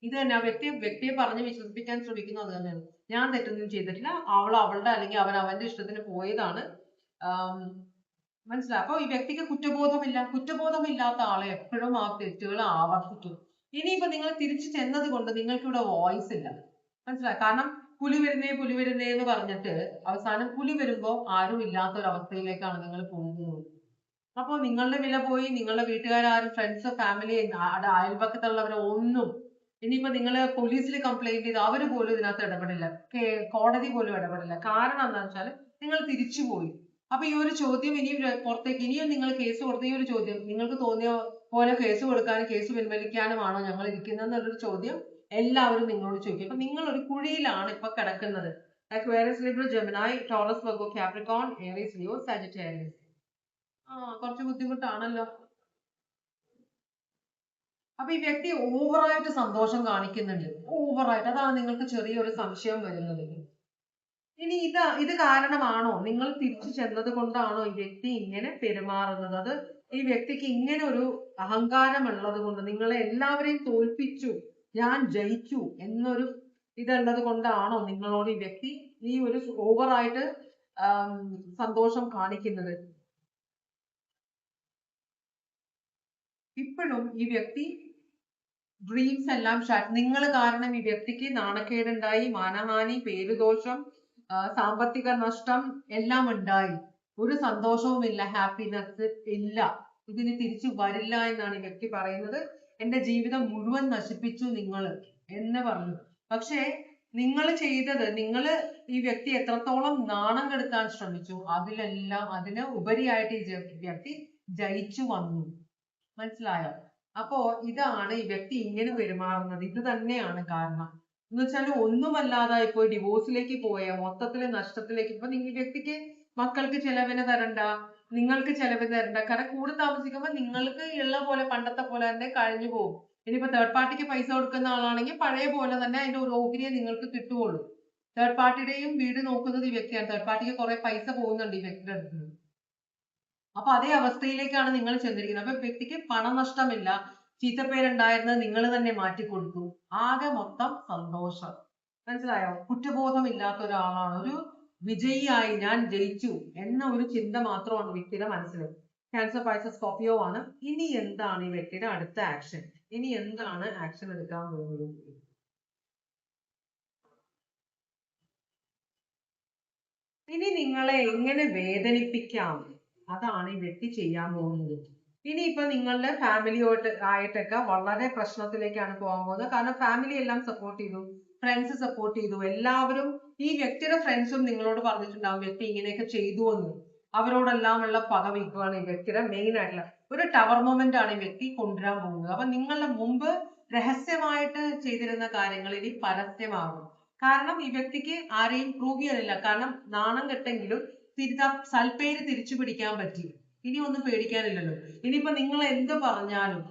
ഇത് തന്നെ ആ വ്യക്തിയെ പറഞ്ഞ് വിശ്വസിപ്പിക്കാൻ ശ്രമിക്കുന്നു. അത് തന്നെയാണ്. ഞാൻ തെറ്റൊന്നും ചെയ്തിട്ടില്ല, അവളുടെ അല്ലെങ്കിൽ അവൻ അവന്റെ ഇഷ്ടത്തിന് പോയതാണ്. മനസ്സിലായി. അപ്പൊ ഈ വ്യക്തിക്ക് കുറ്റബോധമില്ല. കുറ്റബോധമില്ലാത്ത ആളെ എപ്പോഴും ആ തെറ്റുകൾ ആവർത്തിക്കും. ഇനിയിപ്പോ നിങ്ങൾ തിരിച്ചു ചെന്നത് കൊണ്ട് നിങ്ങൾക്ക് ഇവിടെ വോയിസ് ഇല്ല. മനസ്സിലായി. കാരണം പുലി വരുന്നേ എന്ന് പറഞ്ഞിട്ട് അവസാനം പുലി വരുമ്പോ ആരും ഇല്ലാത്ത ഒരു അവസ്ഥയിലേക്കാണ് നിങ്ങൾ പോകുന്നത്. അപ്പൊ നിങ്ങളുടെ വില പോയി. നിങ്ങളുടെ വീട്ടുകാരും ഫ്രണ്ട്സ് ഫാമിലി അയൽപക്കത്തുള്ളവരെ ഒന്നും, ഇനിയിപ്പോ നിങ്ങൾ പോലീസിൽ കംപ്ലൈന്റ് ചെയ്ത് അവര് പോലും ഇതിനകത്ത് ഇടപെടില്ല. കോടതി പോലും ഇടപെടില്ല. കാരണം എന്താണെന്ന് വെച്ചാൽ നിങ്ങൾ തിരിച്ചു പോയി. അപ്പൊ ഈ ഒരു ചോദ്യം ഇനിയും പുറത്തേക്ക്, ഇനിയും നിങ്ങൾ കേസ് കൊടുത്ത ഈ ഒരു ചോദ്യം നിങ്ങൾക്ക് തോന്നിയ പോലെ കേസ് കൊടുക്കാനും കേസ് പിൻവലിക്കാനുമാണോ ഞങ്ങൾ ഇരിക്കുന്നത് എന്നൊരു ചോദ്യം എല്ലാവരും നിങ്ങളോട് ചോദിക്കും. അപ്പൊ നിങ്ങൾ ഒരു കുഴിയിലാണ് ഇപ്പൊ കിടക്കുന്നത്. Aquarius, Libra, Gemini, Taurus, Virgo, Capricorn, Aries, Leo, Sagittarius. കുറച്ച് ബുദ്ധിമുട്ടാണല്ലോ. അപ്പൊ ഈ വ്യക്തി ഓവറായിട്ട് സന്തോഷം കാണിക്കുന്നുണ്ട്. ഓവറായിട്ട്. അതാണ് നിങ്ങൾക്ക് ചെറിയൊരു സംശയം വരുന്നത്. ഇനി ഇത് കാരണമാണോ, നിങ്ങൾ തിരിച്ചു ചെന്നത് കൊണ്ടാണോ ഈ വ്യക്തി ഇങ്ങനെ പെരുമാറുന്നത്? അത് ഈ വ്യക്തിക്ക് ഇങ്ങനെ ഒരു അഹങ്കാരം ഉള്ളത് കൊണ്ട്, നിങ്ങളെ എല്ലാവരെയും തോൽപ്പിച്ചു, ഞാൻ ജയിച്ചു എന്നൊരു ഇതുള്ളത് കൊണ്ടാണോ നിങ്ങളോട് ഈ വ്യക്തി ഈ ഒരു ഓവറായിട്ട് സന്തോഷം കാണിക്കുന്നത്? ഇപ്പോഴും ഈ വ്യക്തി ഡ്രീംസ് എല്ലാം നിങ്ങൾ കാരണം ഈ വ്യക്തിക്ക് നാണക്കേടുണ്ടായി, മാനഹാനി, പേരുദോഷം, സാമ്പത്തിക നഷ്ടം എല്ലാം ഉണ്ടായി. ഒരു സന്തോഷവും ഇല്ല, ഹാപ്പിനെസ് ഇല്ല. ഇതിന് തിരിച്ചു വരില്ല എന്നാണ് ഈ വ്യക്തി പറയുന്നത്. എന്റെ ജീവിതം മുഴുവൻ നശിപ്പിച്ചു നിങ്ങൾ എന്ന് പറഞ്ഞു. പക്ഷേ നിങ്ങൾ ചെയ്തത്, ഈ വ്യക്തി എത്രത്തോളം നാണം കെടുത്താൻ ശ്രമിച്ചു, അതിന് ഉപരിയായിട്ട് ഈ വ്യക്തി ജയിച്ചു വന്നു. മനസ്സിലായോ? അപ്പോ ഇതാണ് ഈ വ്യക്തി ഇങ്ങനെ പെരുമാറുന്നത്. ഇത് തന്നെയാണ് കാരണം. എന്ന് വെച്ചാൽ ഒന്നുമല്ലാതായി പോയി ഡിവോഴ്സിലേക്ക് പോയ, മൊത്തത്തില് നഷ്ടത്തിലേക്ക്. ഇപ്പൊ ഈ വ്യക്തിക്ക് മക്കൾക്ക് ചെലവിന് തരണ്ട, നിങ്ങൾക്ക് ചെലവിന് തരണ്ട. കാരണം കൂടെ താമസിക്കുമ്പോൾ നിങ്ങൾക്ക് ഉള്ള പോലെ പണ്ടത്തെ പോലെ തന്നെ കഴിഞ്ഞു പോകും. ഇനിയിപ്പോ തേർഡ് പാർട്ടിക്ക് പൈസ കൊടുക്കുന്ന ആളാണെങ്കിൽ പഴയ പോലെ തന്നെ അതിന്റെ ഒരു ഓഹരിയെ നിങ്ങൾക്ക് കിട്ടുകയുള്ളൂ. തേർഡ് പാർട്ടിയുടെയും വീട് നോക്കുന്നത് ഈ വ്യക്തിയാണ്. തേർഡ് പാർട്ടിക്ക് കുറെ പൈസ പോകുന്നുണ്ട് ഈ വ്യക്തിയുടെ അടുത്ത് നിന്ന്. അപ്പൊ അതേ അവസ്ഥയിലേക്കാണ് നിങ്ങൾ ചെന്നിരിക്കുന്നത്. അപ്പൊ വ്യക്തിക്ക് പണനഷ്ടമില്ല, ചീത്തപ്പേരുണ്ടായിരുന്നത് നിങ്ങൾ തന്നെ മാറ്റിക്കൊടുത്തു. ആകെ മൊത്തം സന്തോഷം. മനസ്സിലായോ? കുറ്റബോധമില്ലാത്ത ഒരാളാണ്. ഒരു വിജയിയായി ഞാൻ ജയിച്ചു എന്ന ഒരു ചിന്ത മാത്രമാണ് വ്യക്തിയുടെ മനസ്സിൽ. ക്യാൻസർ, പൈസസ്, സ്കോർപിയോ ആണ്. ഇനി എന്താണ് ഈ വ്യക്തിയുടെ അടുത്ത ആക്ഷൻ? ഇനി എന്താണ് ആക്ഷൻ എടുക്കാൻ പോകുന്നത്? ഇനി നിങ്ങളെ എങ്ങനെ വേദനിപ്പിക്കാം, അതാണ് ഈ വ്യക്തി ചെയ്യാൻ പോകുന്നത്. ഇനിയിപ്പോ നിങ്ങളുടെ ആയിട്ടൊക്കെ വളരെ പ്രശ്നത്തിലേക്കാണ് പോകാൻ പോകുന്നത്. കാരണം ഫാമിലി എല്ലാം സപ്പോർട്ട് ചെയ്തു, ഫ്രണ്ട്സ് സപ്പോർട്ട് ചെയ്തു, എല്ലാവരും. ഈ വ്യക്തിയുടെ ഫ്രണ്ട്സും നിങ്ങളോട് പറഞ്ഞിട്ടുണ്ടാവും വ്യക്തി ഇങ്ങനെയൊക്കെ ചെയ്തു എന്ന്. അവരോടെല്ലാം ഉള്ള പക വീക്കുകയാണ് ഈ വ്യക്തിയുടെ മെയിൻ ആയിട്ടുള്ള ഒരു ടവർ മൊമെന്റ് ആണ് ഈ വ്യക്തി കൊണ്ടുവരാൻ പോകുന്നത്. അപ്പൊ നിങ്ങളുടെ മുമ്പ് രഹസ്യമായിട്ട് ചെയ്തിരുന്ന കാര്യങ്ങൾ ഇനി പരസ്യമാകും. കാരണം ഈ വ്യക്തിക്ക് ആരെയും പ്രൂവ് ചെയ്യാനില്ല. കാരണം നാണം കെട്ടെങ്കിലും സൽപ്പേര് തിരിച്ചു പിടിക്കാൻ പറ്റി. ഇനി ഒന്നും പേടിക്കാനില്ലല്ലോ. ഇനിയിപ്പോ നിങ്ങൾ എന്ത് പറഞ്ഞാലും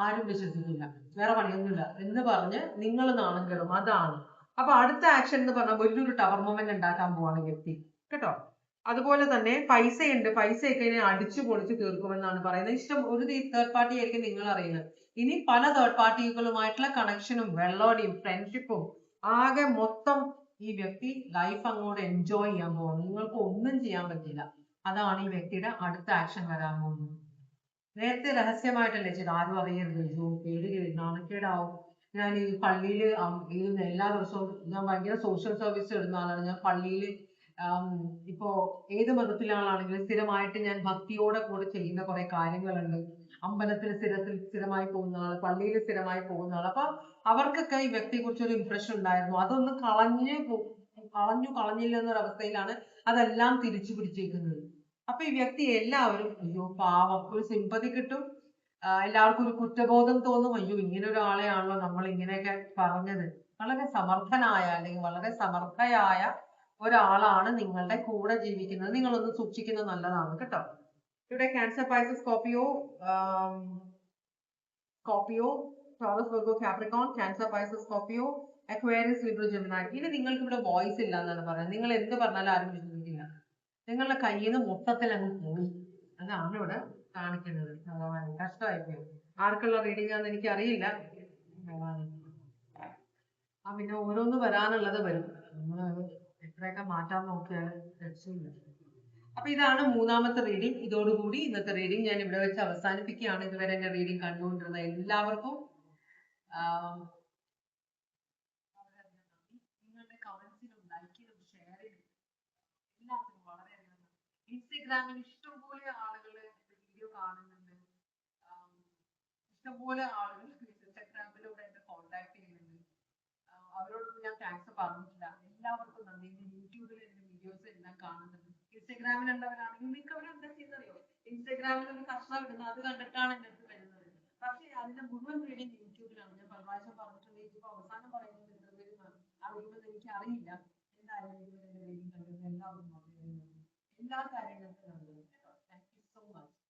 ആരും വിശ്വസിക്കില്ല. വേറെ പണിയൊന്നുമില്ല. എന്ന് പറഞ്ഞ് നിങ്ങൾ നാണം കെടും. അതാണ്. അപ്പൊ അടുത്ത ആക്ഷൻ എന്ന് പറഞ്ഞാൽ വലിയൊരു ടവർ മൊമെന്റ് ഉണ്ടാക്കാൻ പോവാണ് വ്യക്തി. കേട്ടോ? അതുപോലെ തന്നെ പൈസയുണ്ട്. പൈസയൊക്കെ ഇനി അടിച്ചു പൊളിച്ച് തീർക്കുമെന്നാണ് പറയുന്നത്. ഇഷ്ടം ഒരു തേർഡ് പാർട്ടി ആയിരിക്കും നിങ്ങൾ അറിയുന്നത്. ഇനി പല തേർഡ് പാർട്ടികളുമായിട്ടുള്ള കണക്ഷനും വെള്ളോടിയും ഫ്രണ്ട്ഷിപ്പും ആകെ മൊത്തം ഈ വ്യക്തി ലൈഫ് അങ്ങോട്ട് എൻജോയ് ചെയ്യാൻ പോകുന്നു. നിങ്ങൾക്ക് ഒന്നും ചെയ്യാൻ പറ്റില്ല. അതാണ് ഈ വ്യക്തിയുടെ അടുത്ത ആക്ഷൻ വരാൻ പോകുന്നത്. നേരത്തെ രഹസ്യമായിട്ടല്ലേ ചെയ്ത്, ആരും അറിയരുത്, പേര് നാണക്കേടാവും. ഞാൻ ഈ പള്ളിയിൽ എല്ലാ ദിവസവും ഞാൻ ഭയങ്കര സോഷ്യൽ സർവീസ് ഇടുന്ന ആളാണ്. ഞാൻ പള്ളിയിൽ ഇപ്പോ ഏത് മതത്തിലാണെങ്കിലും സ്ഥിരമായിട്ട് ഞാൻ ഭക്തിയോടെ കൂടെ ചെയ്യുന്ന കുറെ കാര്യങ്ങളുണ്ട്. അമ്പലത്തിൽ സ്ഥിരമായി പോകുന്ന ആള്, പള്ളിയിൽ സ്ഥിരമായി പോകുന്ന ആള്. അപ്പൊ അവർക്കൊക്കെ ഈ വ്യക്തിയെ കുറിച്ച് ഒരു ഇംപ്രഷൻ ഉണ്ടായിരുന്നു. അതൊന്ന് കളഞ്ഞില്ല എന്നൊരവസ്ഥയിലാണ് അതെല്ലാം തിരിച്ചു പിടിച്ചേക്കുന്നത്. അപ്പൊ ഈ വ്യക്തി എല്ലാവരും അയ്യോ പാവം, ഒരു സിമ്പതി കിട്ടും. എല്ലാവർക്കും ഒരു കുറ്റബോധം തോന്നും. അയ്യോ ഇങ്ങനെ ഒരാളെയാണല്ലോ നമ്മൾ ഇങ്ങനെയൊക്കെ പറഞ്ഞത്. വളരെ സമർത്ഥനായ അല്ലെങ്കിൽ വളരെ സമർത്ഥയായ ഒരാളാണ് നിങ്ങളുടെ കൂടെ ജീവിക്കുന്നത്. നിങ്ങളൊന്ന് സൂക്ഷിക്കുന്നത് നല്ലതാണ് കേട്ടോ. ഇവിടെ Cancer, Pisces, Scorpio, Taurus, Virgo, Capricorn, Cancer, Pisces, Scorpio, Aquarius, Libra, Gemini. ഇനി നിങ്ങൾക്ക് ഇവിടെ വോയിസ് ഇല്ല എന്നാണ് പറയുന്നത്. നിങ്ങൾ എന്ത് പറഞ്ഞാലും ആരും വിശ്വസിക്കില്ല. നിങ്ങളുടെ കയ്യിൽ നിന്ന് മൊത്തത്തിൽ അങ്ങ് പോയി. അതാണ് ഇവിടെ കാണിക്കുന്നത്. കഷ്ടമായി പോയി. ആർക്കുള്ള റീഡിംഗ് ആണെന്ന് എനിക്ക് അറിയില്ല. പിന്നെ ഓരോന്ന് വരാനുള്ളത് വരും. നമ്മളത് എത്രയൊക്കെ മാറ്റാൻ നോക്കിയാലും രക്ഷയില്ല. അപ്പൊ ഇതാണ് മൂന്നാമത്തെ റീഡിംഗ്. ഇതോടുകൂടി ഇന്നത്തെ റീഡിംഗ് ഞാൻ ഇവിടെ വെച്ച് അവസാനിപ്പിക്കുകയാണ്. ഇതുവരെ എന്റെ റീഡിംഗ് കണ്ടുകൊണ്ടിരുന്ന എല്ലാവർക്കും നിങ്ങളുടെ കമന്റ്സിലും ലൈക്കിലും ഷെയറിലും എല്ലാത്തിനും വളരെയധികം ഇൻസ്റ്റഗ്രാമിൽ ഇഷ്ടംപോലെ ആളുകൾ വീഡിയോ കാണുന്നുണ്ട്. ഇഷ്ടംപോലെ ആളുകൾ ഇൻസ്റ്റഗ്രാമിലൂടെ എന്നെ കോൺടാക്ട് ചെയ്യുന്നുണ്ട്. അവരോടൊന്നും ഞാൻ താങ്ക്സ് പറഞ്ഞിട്ടില്ല. എല്ലാവർക്കും നന്ദി. യൂട്യൂബിൽ എന്റെ വീഡിയോസ് എല്ലാം കാണുന്നുണ്ട്. ഇൻസ്റ്റഗ്രാമിലുള്ളവരാണെങ്കിൽ നിങ്ങൾക്ക് അവരെന്താ ചെയ്യുന്നറിയോ? ഇൻസ്റ്റഗ്രാമിൽ ഒരു കഷ്ണം ഇടുന്നത് അത് കണ്ടിട്ടാണ് എന്റെ അടുത്ത് വരുന്നത്. പക്ഷേ അതിന്റെ മുഴുവൻ റീഡിങ് യൂട്യൂബിലാണ്. ഞാൻ പല പ്രാവശ്യം പറഞ്ഞിട്ടുണ്ട്. യൂട്യൂബ് അവസാനം പറയുന്നത് ഇന്റർവ്യൂവിലാണ്. അറിയുന്നത് എനിക്ക് അറിയില്ല. എന്തായാലും എന്റെ റീഡിങ് കണ്ടിരുന്ന എല്ലാവർക്കും വളരെ നന്ദി. എല്ലാ കാര്യങ്ങൾക്കും നന്ദി. Thank you so much.